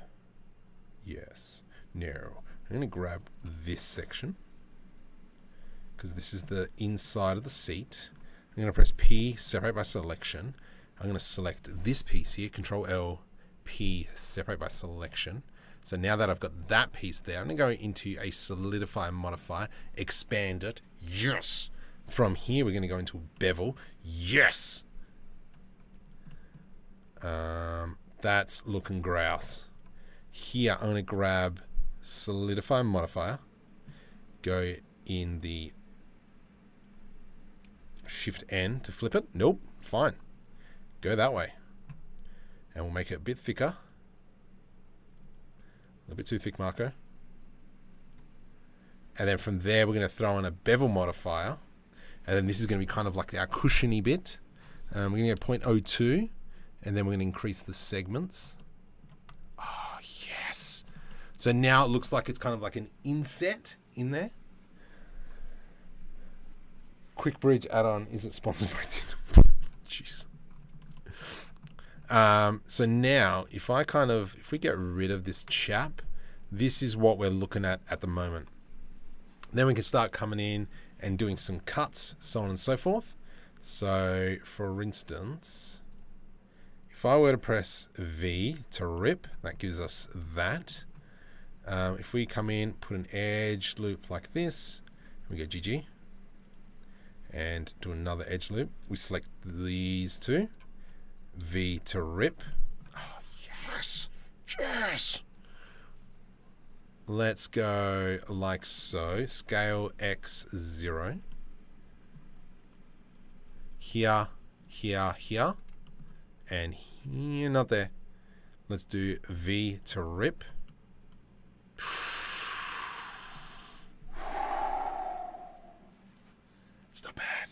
[SPEAKER 1] Yes. No. I'm going to grab this section. Because this is the inside of the seat. I'm going to press P, separate by selection. I'm going to select this piece here. Control L, P, separate by selection. So now that I've got that piece there, I'm going to go into a solidify modifier, expand it. Yes. From here, we're going to go into bevel. Yes. That's looking grouse. Here, I'm going to grab solidify modifier. Go in the Shift N to flip it. Nope. Fine. Go that way. And we'll make it a bit thicker. A little bit too thick, Marco. And then from there, we're going to throw in a bevel modifier. And then this is going to be kind of like our cushiony bit. We're going to go 0.02. And then we're going to increase the segments. Oh, yes. So now it looks like it's kind of like an inset in there. Quick Bridge add-on isn't sponsored by Jeez. So now, if we get rid of this chap, this is what we're looking at the moment. Then we can start coming in and doing some cuts, so on and so forth. So, for instance, if I were to press V to rip, that gives us that. If we come in, put an edge loop like this, we go GG. And do another edge loop. We select these two. V to rip. Oh, yes. Yes. Let's go like so. Scale X0. Here, here, here. And here, not there. Let's do V to rip. It's not bad.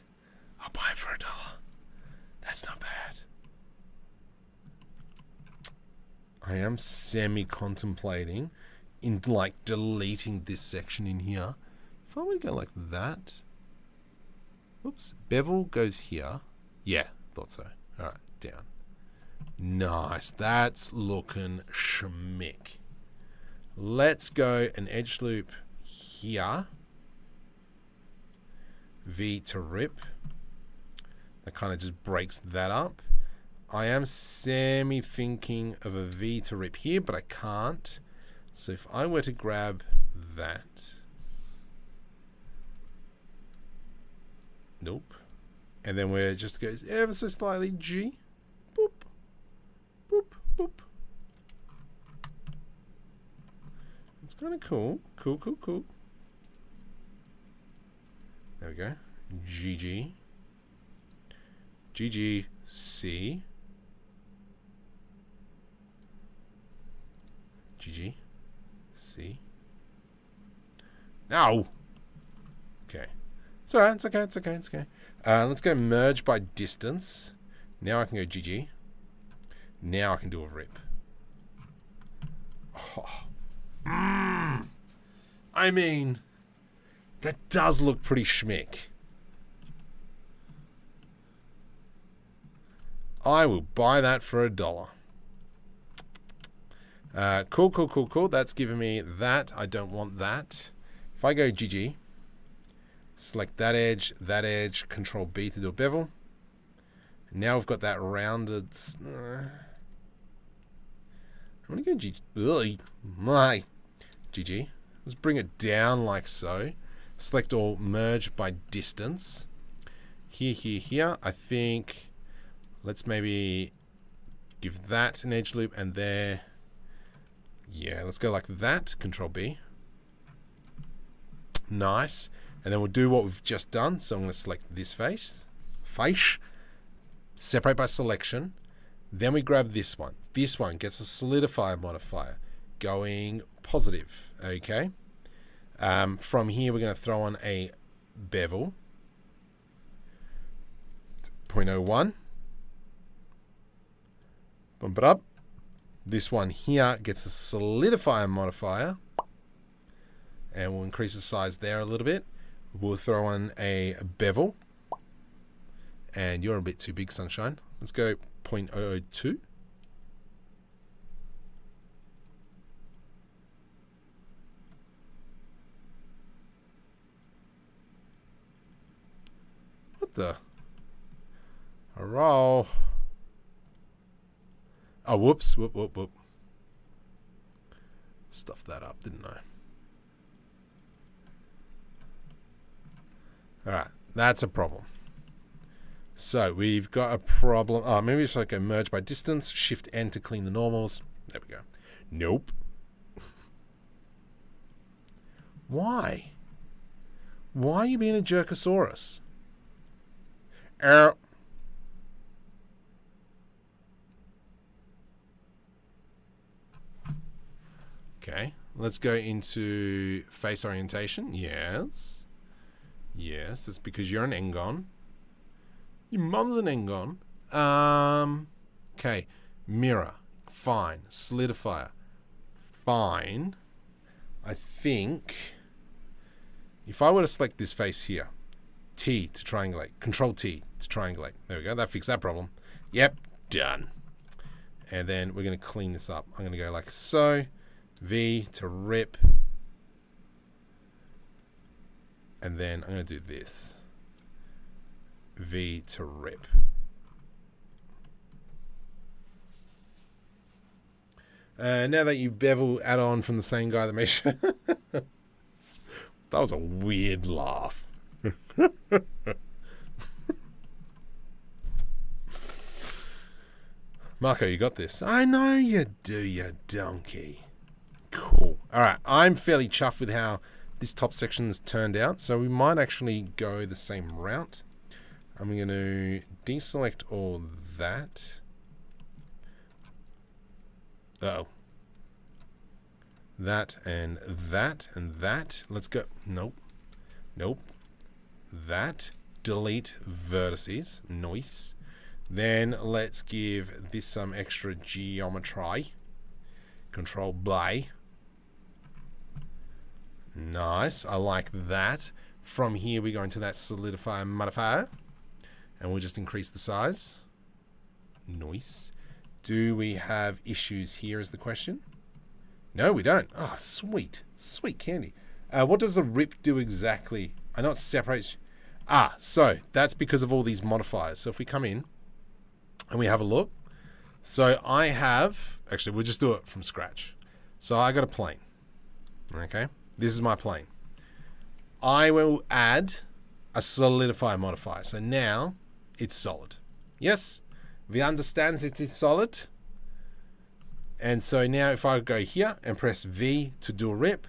[SPEAKER 1] I'll buy it for $1. That's not bad. I am semi-contemplating in like deleting this section in here. If I were to go like that. Oops. Bevel goes here. Yeah, thought so. Alright, down. Nice. That's looking schmick. Let's go an edge loop here. V to rip. That kind of just breaks that up. I am semi-thinking of a V to rip here, but I can't. So if I were to grab that. Nope. And then we're just goes ever so slightly G. Boop. Boop. Boop. It's kind of cool. Cool, cool, cool. There we go. GG. GG. C. GG. C. No. Okay. It's alright. It's okay. It's okay. It's okay. Let's go merge by distance. Now I can go GG. Now I can do a rip. Oh. I mean, that does look pretty schmick. I will buy that for $1. Cool. That's giving me that. I don't want that. If I go GG, select that edge, Control B to do a bevel. Now we've got that rounded. I want to go GG. Ugh, my GG. Let's bring it down like so. Select all, merge by distance. Here. I think let's maybe give that an edge loop and there. Yeah, let's go like that. Control B. Nice. And then we'll do what we've just done. So I'm going to select this face. Separate by selection. Then we grab this one. This one gets a solidifier modifier going positive. Okay. From here, we're going to throw on a bevel. 0.01. Bump it up. This one here gets a solidifier modifier. And we'll increase the size there a little bit. We'll throw on a bevel. And you're a bit too big, sunshine. Let's go 0.002. What the? A roll. Oh, whoops. Whoop. Stuffed that up, didn't I? Alright, that's a problem. So we've got a problem. Oh, maybe it's like a merge by distance. Shift N to clean the normals. There we go. Nope. Why? Why are you being a jerkosaurus? Okay, let's go into face orientation. Yes, that's because you're an Engon. Your mum's an Engon. Okay, mirror, fine. Solidifier, fine. I think if I were to select this face here, T to triangulate, Control T to triangulate. There we go. That fixed that problem. Yep, done. And then we're going to clean this up. I'm going to go like so. V to rip. And then I'm going to do this. V to rip. Now that you bevel add-on from the same guy that made sure. That was a weird laugh. Marco, you got this. I know you do, you donkey. Cool. Alright, I'm fairly chuffed with how this top section has turned out, so we might actually go the same route. I'm going to deselect all that. Uh-oh. That and that and that. Let's go. Nope. That. Delete vertices. Nice. Then let's give this some extra geometry. Control B. Nice. I like that. From here, we go into that solidifier modifier. And we'll just increase the size. Nice. Do we have issues here is the question? No, we don't. Oh, sweet. Sweet candy. What does the rip do exactly? I know it separates. So that's because of all these modifiers. So if we come in and we have a look. So I have, actually, we'll just do it from scratch. So I got a plane. Okay. This is my plane. I will add a solidifier modifier. So now it's solid. Yes, we understand it is solid. And so now if I go here and press V to do a rip,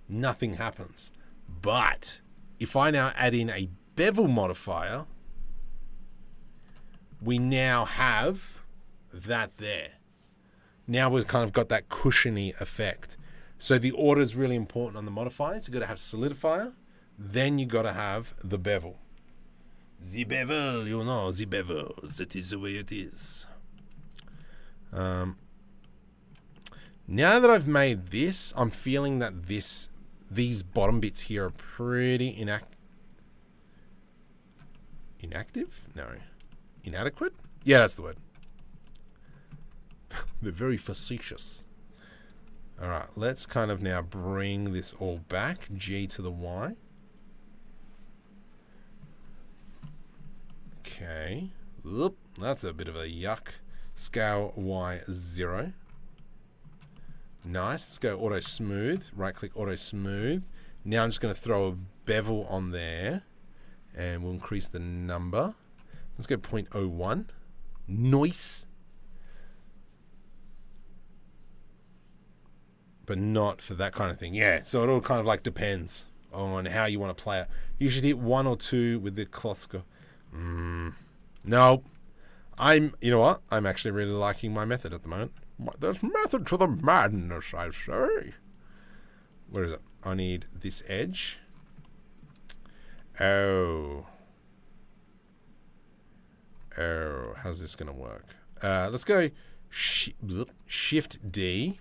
[SPEAKER 1] nothing happens. But if I now add in a bevel modifier, we now have that there. Now we've kind of got that cushiony effect. So the order is really important on the modifiers. You've got to have solidifier, then you got to have the bevel. The bevel, you know, the bevel. That is the way it is. Now that I've made this, I'm feeling that this these bottom bits here are pretty inactive? No. Inadequate? Yeah, that's the word. They're very facetious. Alright, let's kind of now bring this all back. G to the Y. Okay. Oop, that's a bit of a yuck. Scale Y0. Nice. Let's go auto smooth. Right click auto smooth. Now I'm just going to throw a bevel on there. And we'll increase the number. Let's go 0.01. Nice. But not for that kind of thing. Yeah, so it all kind of like depends on how you want to play it. You should hit 1 or 2 with the cloth score. No. You know what? I'm actually really liking my method at the moment. There's method to the madness, I say. Where is it? I need this edge. Oh, how's this going to work? Let's go Shift D.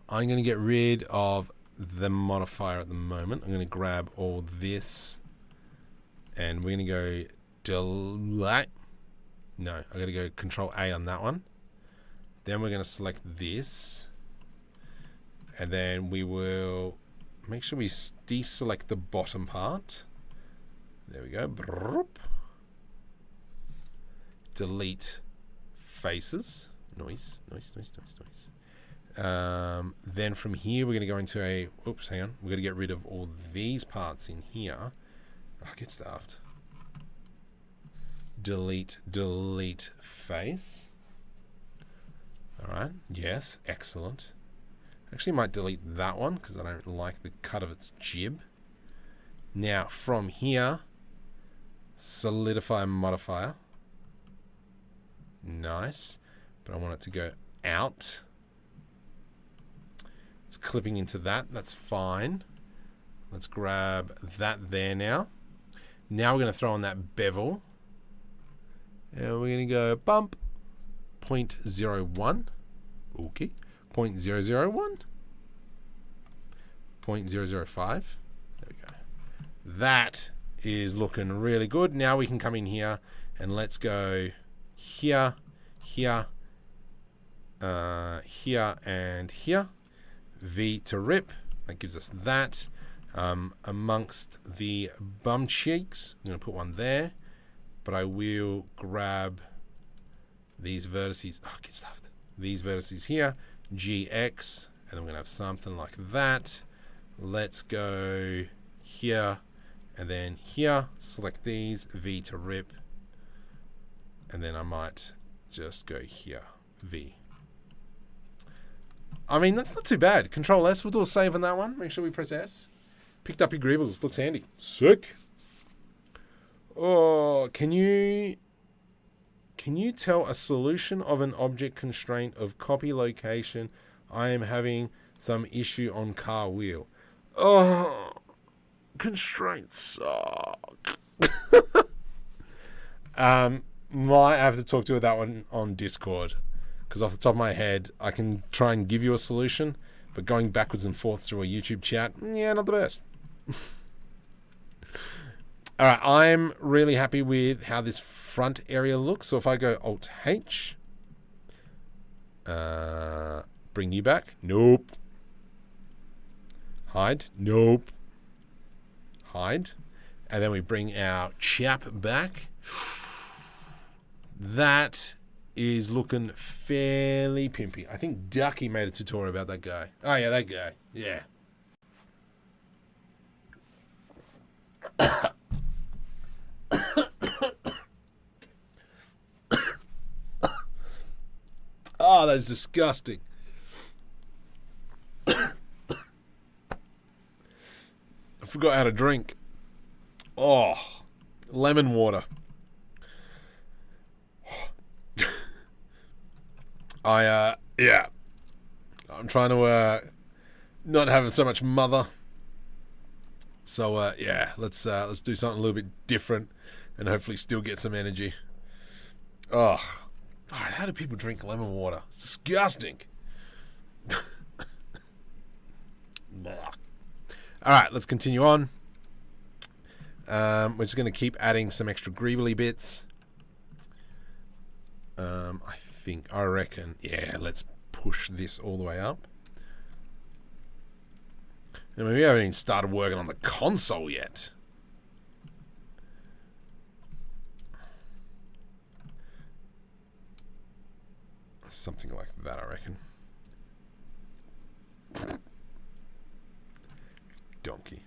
[SPEAKER 1] I'm going to get rid of the modifier at the moment. I'm going to grab all this and we're going to go delete. No, I got to go Control A on that one. Then we're going to select this and then we will make sure we deselect the bottom part. There we go. Delete faces. Noise. Then from here, we're going to go into a... Oops, hang on. We're going to get rid of all these parts in here. Oh, get stuffed. Delete face. All right. Yes. Excellent. Actually might delete that one because I don't like the cut of its jib. Now from here, solidify modifier. Nice. But I want it to go out. It's clipping into that. That's fine. Let's grab that there now. Now we're going to throw on that bevel. And we're going to go bump 0.01. Okay. 0.001. 0.005. There we go. That is looking really good. Now we can come in here and let's go here, here, here, and here. V to rip. That gives us that. Amongst the bum cheeks, I'm going to put one there. But I will grab these vertices. Oh, get stuffed. These vertices here. GX. And I'm going to have something like that. Let's go here. And then here. Select these. V to rip. And then I might just go here. V. I mean, that's not too bad. Control S. We'll do a save on that one. Make sure we press S. Picked up your greebles. Looks handy. Sick. Oh, can you tell a solution of an object constraint of copy location? I am having some issue on car wheel. Oh, constraints suck. Might have to talk to that one on Discord. Because off the top of my head, I can try and give you a solution, but going backwards and forths through a YouTube chat, yeah, not the best. All right, I'm really happy with how this front area looks. So if I go Alt-H, bring you back. Nope. Hide. Nope. Hide. And then we bring our chap back. That is looking fairly pimpy. I think Ducky made a tutorial about that guy. Oh yeah, that guy. Yeah. Oh, that is disgusting. I forgot how to drink. Oh, lemon water. Yeah. I'm trying to not have so much mother. So yeah, let's do something a little bit different and hopefully still get some energy. Oh, God, how do people drink lemon water? It's disgusting. All right, let's continue on. We're just going to keep adding some extra greebly bits. I reckon, yeah, let's push this all the way up. And we haven't even started working on the console yet. Something like that, I reckon. Donkey.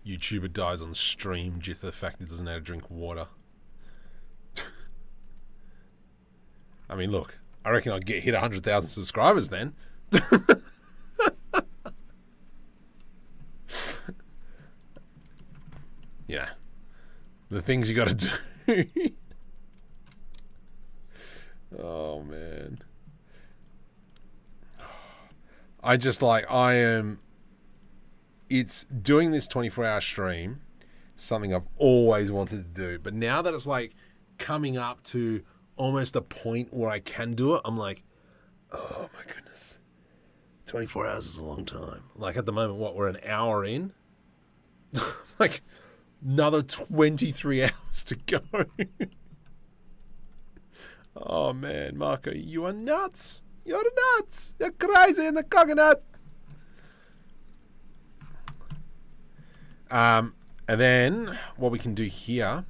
[SPEAKER 1] YouTuber dies on stream due to the fact he doesn't know how to drink water. I mean, look, I reckon I'd hit 100,000 subscribers then. Yeah. The things you gotta do. Oh, man. It's doing this 24-hour stream, something I've always wanted to do. But now that it's like coming up to almost a point where I can do it, I'm like, oh my goodness. 24 hours is a long time. Like at the moment, we're an hour in? Like another 23 hours to go. Oh man, Marco, you are nuts. You're nuts. You're crazy in the coconut. And then what we can do here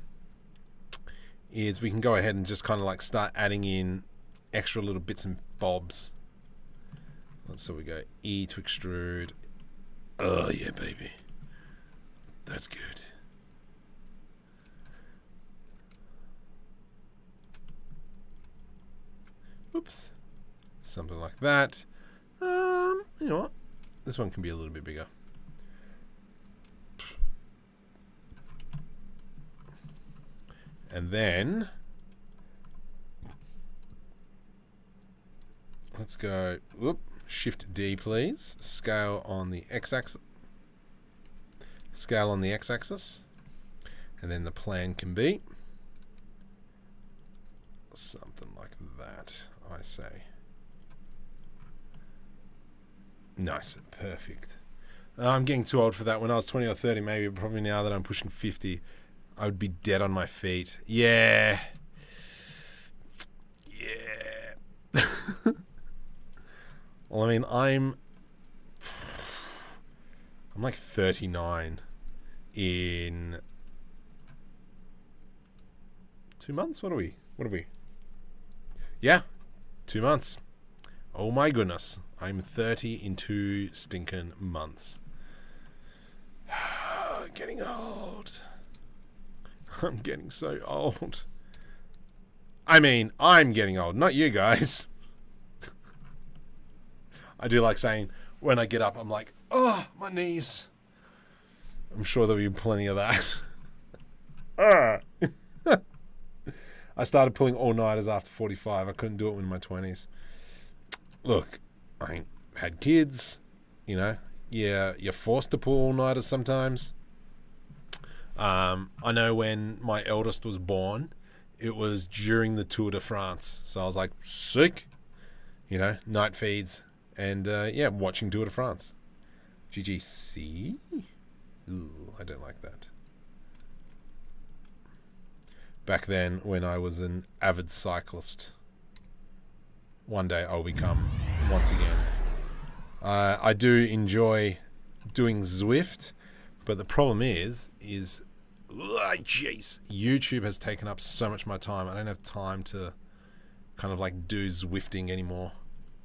[SPEAKER 1] is we can go ahead and just kind of like start adding in extra little bits and bobs. So we go E to extrude. Oh yeah, baby. That's good. Oops. Something like that. You know what? This one can be a little bit bigger. And then let's go, Shift D please. Scale on the X-axis. Scale on the X-axis. And then the plan can be something like that, I say. Nice, perfect. I'm getting too old for that. When I was 20 or 30, maybe, probably now that I'm pushing 50, I would be dead on my feet. Yeah. Yeah. Well, I mean, I'm like 39 in 2 months. What are we? Yeah, 2 months. Oh my goodness. I'm 30 in 2 stinking months. Getting old. I'm getting so old. I mean, I'm getting old, not you guys. I do like saying, when I get up, I'm like, oh, my knees. I'm sure there'll be plenty of that. I started pulling all-nighters after 45. I couldn't do it in my 20s. Look, I ain't had kids, you know. Yeah, you're forced to pull all-nighters sometimes. I know when my eldest was born, it was during the Tour de France. So I was like, sick. You know, night feeds. And, yeah, watching Tour de France. GGC? Ooh, I don't like that. Back then, when I was an avid cyclist. One day I'll become once again. I do enjoy doing Zwift, but the problem is jeez, YouTube has taken up so much of my time. I don't have time to kind of like do Zwifting anymore.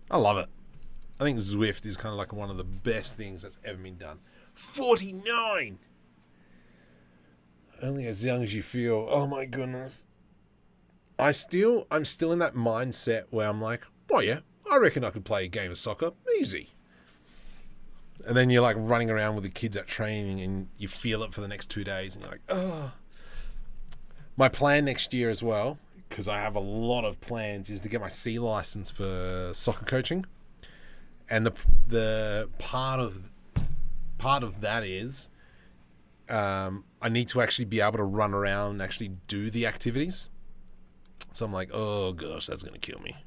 [SPEAKER 1] I love it. I think Zwift is kind of like one of the best things that's ever been done. 49! Only as young as you feel. Oh my goodness. I'm still in that mindset where I'm like, oh yeah, I reckon I could play a game of soccer. Easy. And then you're like running around with the kids at training and you feel it for the next 2 days and you're like, oh. My plan next year as well, because I have a lot of plans, is to get my C license for soccer coaching. And the part of that is I need to actually be able to run around and actually do the activities. So I'm like, oh gosh, that's going to kill me.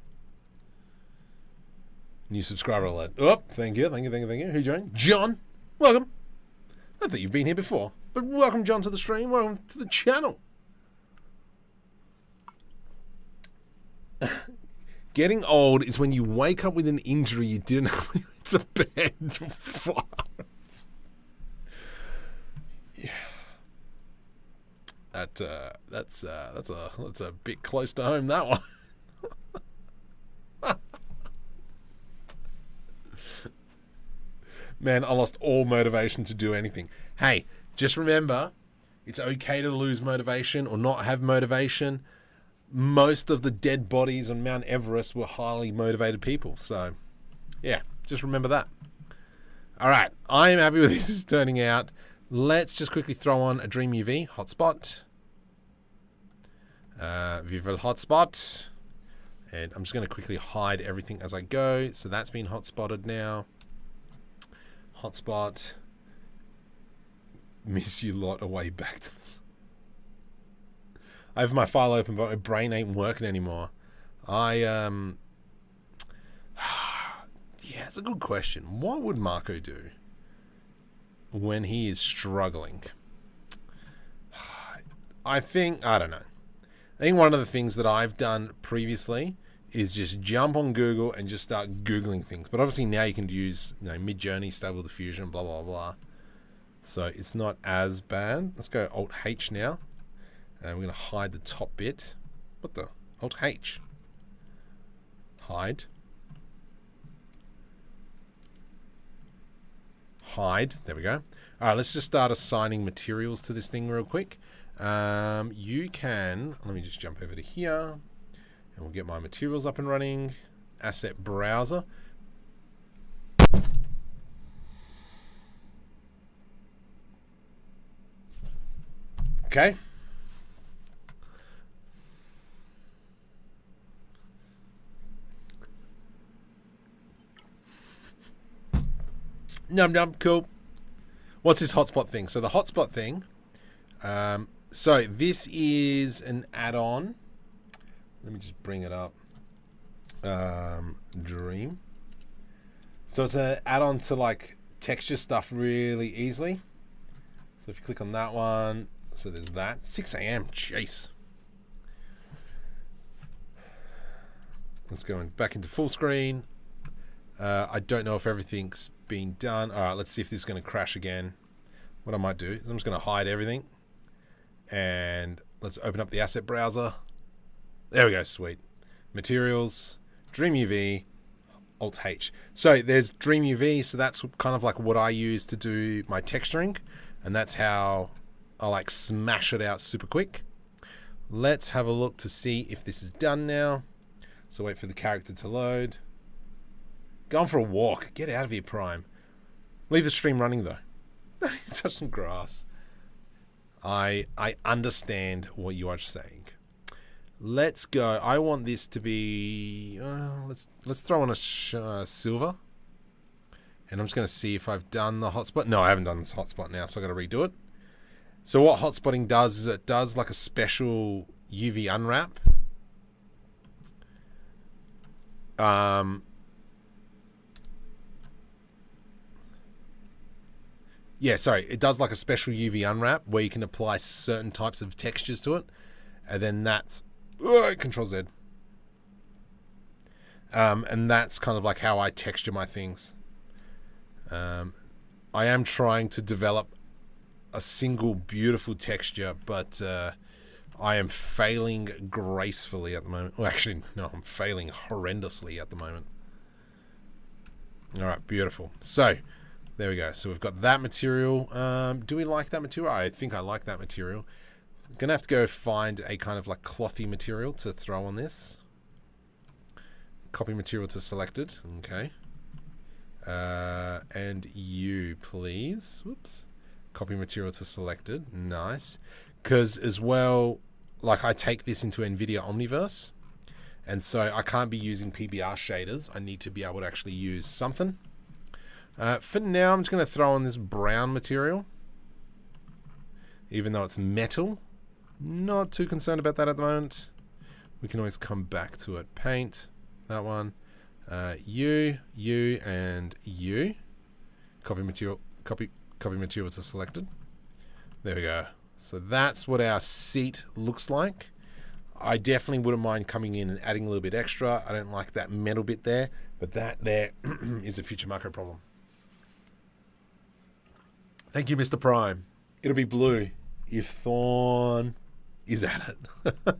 [SPEAKER 1] New subscriber alert. Oh, thank you. Who joined? John. welcome. I thought you've been here before, but welcome, John, to the stream. Welcome to the channel. Getting old is when you wake up with an injury you didn't know when you went to bed. Yeah. That's a bit close to home, that one. Man, I lost all motivation to do anything. Hey, just remember, it's okay to lose motivation or not have motivation. Most of the dead bodies on Mount Everest were highly motivated people. So, yeah, just remember that. All right, I am happy with this is turning out. Let's just quickly throw on a DreamUV hotspot. Viva hotspot. And I'm just going to quickly hide everything as I go. So that's been hotspotted now. Hotspot. Miss you lot away back to this. I have my file open, but my brain ain't working anymore. Yeah, it's a good question. What would Marco do when he is struggling? I don't know. I think one of the things that I've done previously is just jump on Google and just start Googling things. But obviously now you can use, Mid-Journey, Stable Diffusion, blah, blah, blah. So it's not as bad. Let's go Alt-H now. And we're going to hide the top bit. What the? Alt-H. Hide. Hide. There we go. All right, let's just start assigning materials to this thing real quick. You can, let me just jump over to here. And we'll get my materials up and running. Asset browser. Okay. Num, cool. What's this hotspot thing? So the hotspot thing, so this is an add-on. Let me just bring it up. Dream. So it's an add-on to like texture stuff really easily. So if you click on that one, so there's that. 6 a.m. Jeez. Let's go back into full screen. I don't know if everything's been done. All right, let's see if this is going to crash again. What I might do is I'm just going to hide everything. And let's open up the asset browser. There we go, sweet. Materials, DreamUV, Alt-H. So there's DreamUV, so that's kind of like what I use to do my texturing. And that's how I like smash it out super quick. Let's have a look to see if this is done now. So wait for the character to load. Going for a walk. Get out of here, Prime. Leave the stream running though. Touch some grass. I understand what you are saying. Let's go. I want this to be. Let's throw on a silver. And I'm just going to see if I've done the hotspot. No, I haven't done this hotspot now, so I got to redo it. So what hotspotting does is it does like a special UV unwrap. Yeah, sorry. It does like a special UV unwrap where you can apply certain types of textures to it. And then that's... Control Z. And that's kind of like how I texture my things. I am trying to develop a single beautiful texture, but I am failing gracefully at the moment. Well, actually, no, I'm failing horrendously at the moment. All right, beautiful. So... there we go. So we've got that material. Do we like that material? I think I like that material. I'm going to have to go find a kind of like clothy material to throw on this. Copy material to selected. Okay. And you, please. Whoops. Copy material to selected. Nice. Because as well, like I take this into NVIDIA Omniverse. And so I can't be using PBR shaders. I need to be able to actually use something. For now, I'm just going to throw on this brown material. Even though it's metal. Not too concerned about that at the moment. We can always come back to it. Paint. That one. You, and you. Copy material. Copy material to selected. There we go. So that's what our seat looks like. I definitely wouldn't mind coming in and adding a little bit extra. I don't like that metal bit there, but that there is a future macro problem. Thank you, Mr. Prime. It'll be blue if Thorn is at it.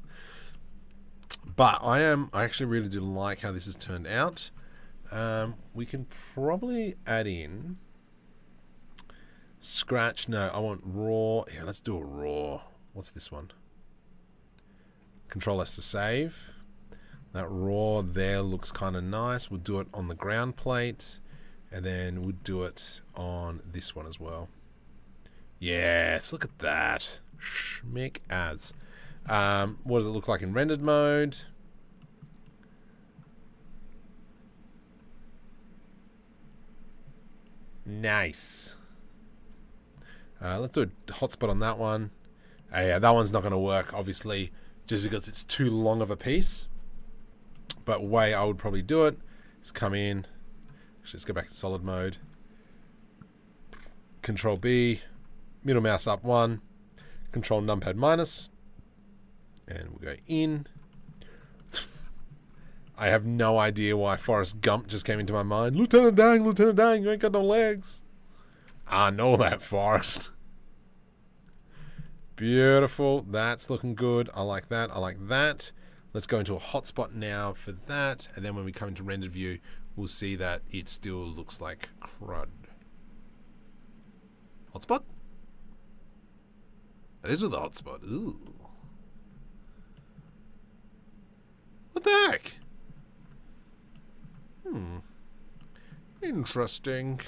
[SPEAKER 1] But I actually really do like how this has turned out. We can probably add in scratch. No, I want raw. Yeah, let's do a raw. What's this one? Control S to save. That raw there looks kind of nice. We'll do it on the ground plate, and then we'll do it on this one as well. Yes, look at that. Schmick as. What does it look like in rendered mode? Nice. Let's do a hotspot on that one. Yeah, that one's not going to work, obviously, just because it's too long of a piece. But way I would probably do it is come in. Let's go back to solid mode. Control B. Middle mouse up 1. Control numpad minus. And we'll go in. I have no idea why Forrest Gump just came into my mind. Lieutenant Dang, you ain't got no legs. I know that, Forrest. Beautiful. That's looking good. I like that. I like that. Let's go into a hotspot now for that. And then when we come into rendered view, we'll see that it still looks like crud. Hotspot? That is with the hotspot. Ooh. What the heck? Interesting.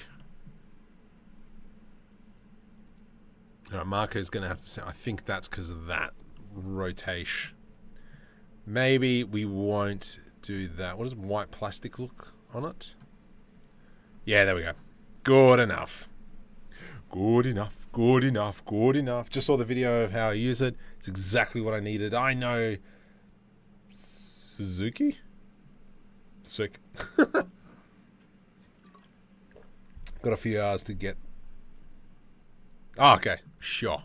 [SPEAKER 1] Alright, Marco's going to have to say, I think that's because of that rotation. Maybe we won't do that. What does white plastic look on it? Yeah, there we go. Good enough. Good enough. Good enough. Good enough. Just saw the video of how I use it. It's exactly what I needed. I know Suzuki? Sick. Got a few hours to get. Oh, okay. Sure.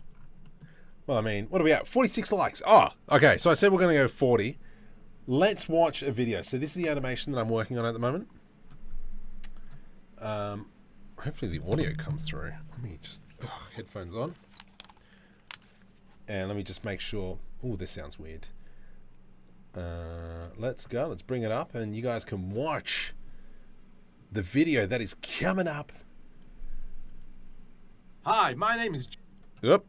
[SPEAKER 1] Well, I mean, what are we at? 46 likes. Oh, okay. So I said we're going to go 40. Let's watch a video. So this is the animation that I'm working on at the moment. Hopefully the audio comes through. Let me just... headphones on. And let me just make sure... Oh, this sounds weird. Let's go. Let's bring it up. And you guys can watch the video that is coming up. Hi, my name is... Oop.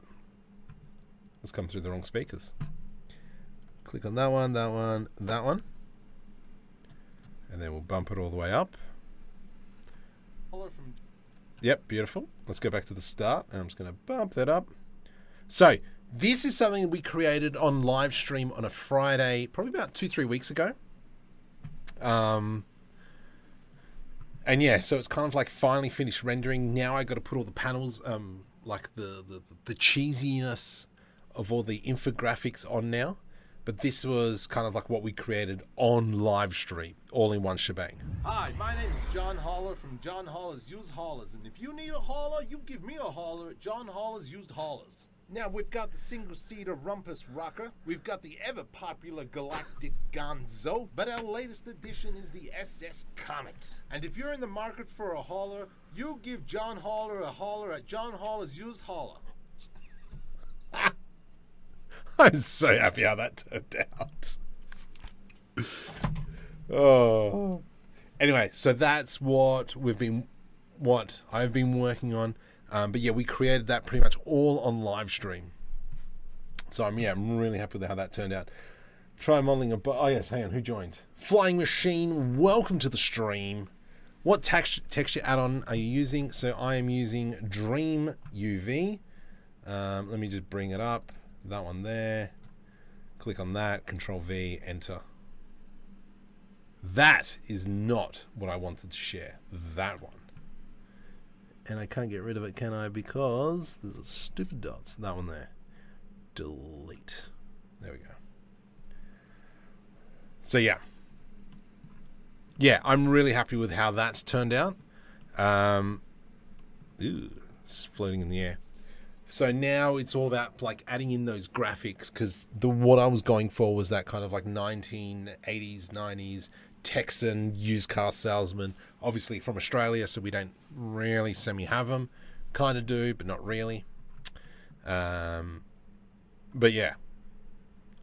[SPEAKER 1] Let's come through the wrong speakers. Click on that one, that one, that one. And then we'll bump it all the way up. Yep, beautiful. Let's go back to the start. And I'm just going to bump that up. So, this is something we created on live stream on a Friday, probably about 2-3 weeks ago. And yeah, so it's kind of like finally finished rendering. Now I got to put all the panels, like the cheesiness of all the infographics on now. But this was kind of like what we created on live stream, all in one shebang.
[SPEAKER 2] Hi, my name is John Holler from John Holler's Used Haulers. And if you need a hauler, you give me a hauler at John Holler's Used Haulers. Now, we've got the single-seater rumpus rocker. We've got the ever-popular Galactic Gonzo. But our latest addition is the SS Comet. And if you're in the market for a hauler, you give John Holler a hauler at John Holler's Used Hauler.
[SPEAKER 1] I'm so happy how that turned out. Oh. Anyway, so that's what I've been working on. But yeah, we created that pretty much all on live stream. So I'm really happy with how that turned out. Try modeling a... Oh yes, hang on, who joined? Flying Machine, welcome to the stream. What texture add-on are you using? So I am using DreamUV. Let me just bring it up. That one there. Click on that. Control V. Enter. That is not what I wanted to share. That one. And I can't get rid of it, can I? Because there's a stupid dots. That one there. Delete. There we go. So yeah. Yeah, I'm really happy with how that's turned out. Ooh, It's floating in the air. So now it's all about like adding in those graphics, because what I was going for was that kind of like 1980s, 90s Texan used car salesman, obviously from Australia, so we don't really semi-have them. Kind of do, but not really. But yeah,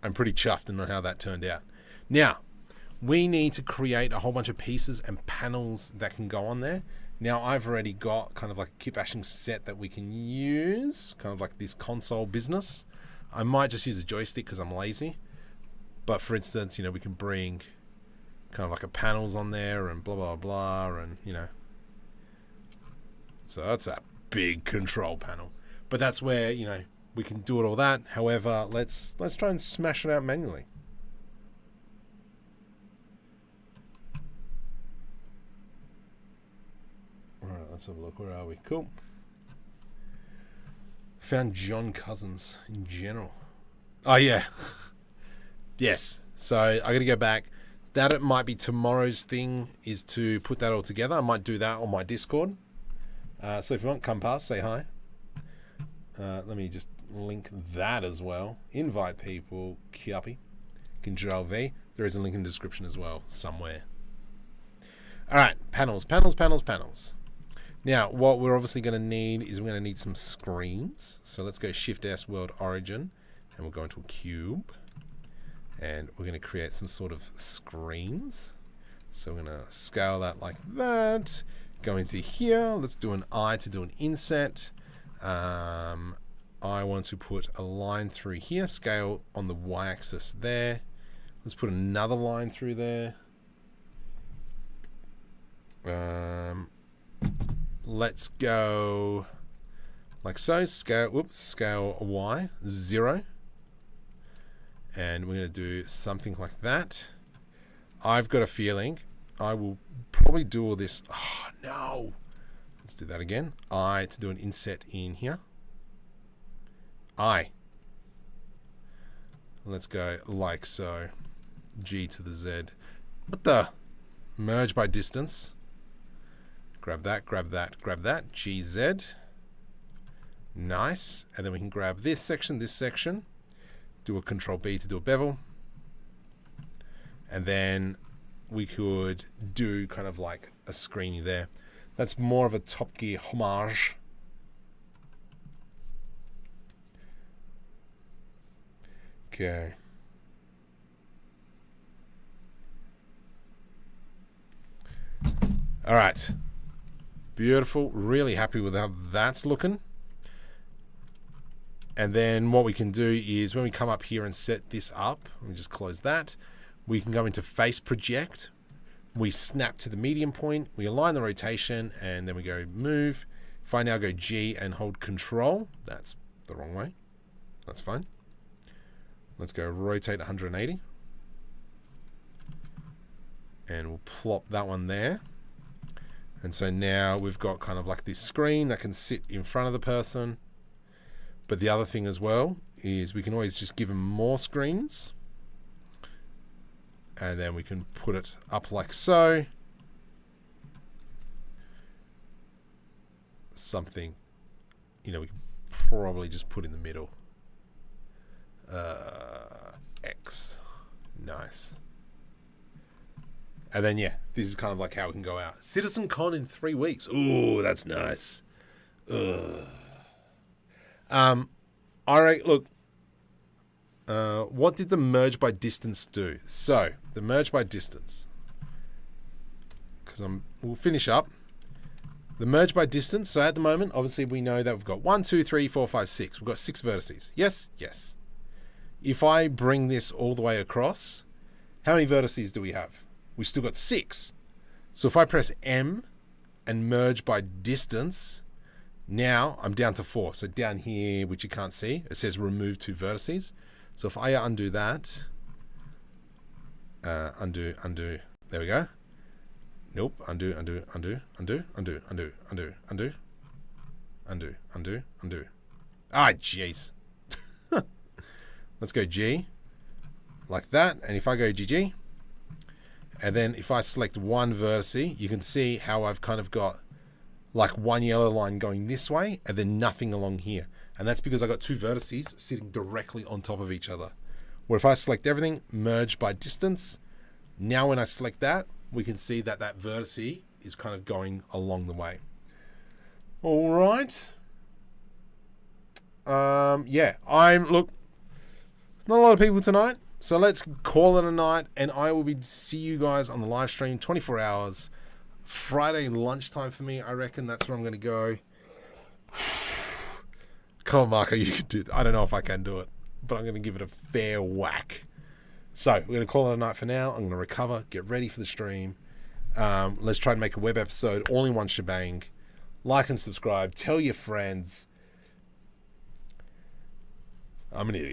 [SPEAKER 1] I'm pretty chuffed on how that turned out. Now, we need to create a whole bunch of pieces and panels that can go on there. Now, I've already got kind of like a kitbashing set that we can use, kind of like this console business. I might just use a joystick because I'm lazy. But for instance, we can bring kind of like a panels on there and blah, blah, blah, and, So that's a big control panel. But that's where, we can do it all that. However, let's try and smash it out manually. Alright, let's have a look. Where are we? Cool. Found John Cousins in general. Oh, yeah. Yes. So I got to go back. That it might be tomorrow's thing, is to put that all together. I might do that on my Discord. So if you want, come past, say hi. Let me just link that as well. Invite people. Copy. Control V. There is a link in the description as well, somewhere. Alright, panels. Now, what we're obviously going to need is we're going to need some screens. So let's go Shift S World Origin, and we'll go into a cube. And we're going to create some sort of screens. So we're going to scale that like that. Go into here. Let's do an eye to do an inset. I want to put a line through here. Scale on the y-axis there. Let's put another line through there. Let's go like so. Scale Y 0, and we're going to do something like that. I've got a feeling I will probably do all this. Oh no! Let's do that again. I to do an inset in here. I. Let's go like so. G to the Z. What the? Merge by distance. Grab that, grab that, grab that. GZ. Nice. And then we can grab this section, do a Control B to do a bevel. And then we could do kind of like a screeny there. That's more of a Top Gear homage. Okay. All right. Beautiful. Really happy with how that's looking. And then what we can do is when we come up here and set this up, let me just close that. We can go into face project. We snap to the medium point. We align the rotation, and then we go move. If I now go G and hold control, that's the wrong way. That's fine. Let's go rotate 180. And we'll plop that one there. And so now we've got kind of like this screen that can sit in front of the person. But the other thing as well is we can always just give them more screens. And then we can put it up like so. Something, we can probably just put in the middle. X. Nice. And then, yeah, this is kind of like how we can go out. CitizenCon in 3 weeks. Ooh, that's nice. All right, look. What did the merge by distance do? So, the merge by distance. Because we'll finish up. The merge by distance. So, at the moment, obviously, we know that we've got 1, 2, 3, 4, 5, 6. We've got 6 vertices. Yes? Yes. If I bring this all the way across, how many vertices do we have? We still got 6. So if I press M and merge by distance, now I'm down to 4. So down here, which you can't see, it says remove 2 vertices. So if I undo that, undo, there we go. Nope, undo. Ah, jeez. Let's go G, like that. And if I go GG, and then if I select one vertice, you can see how I've kind of got like one yellow line going this way and then nothing along here. And that's because I got two vertices sitting directly on top of each other. Where if I select everything, merge by distance, now when I select that, we can see that that vertice is kind of going along the way. All right. Yeah, look, not a lot of people tonight, so let's call it a night, and I will see you guys on the live stream, 24 hours, Friday lunchtime for me. I reckon that's where I'm going to go. Come on, Marco, you can do that. I don't know if I can do it, but I'm going to give it a fair whack. So we're going to call it a night for now. I'm going to recover, get ready for the stream. Let's try to make a web episode all in one shebang. Like and subscribe. Tell your friends. I'm an idiot.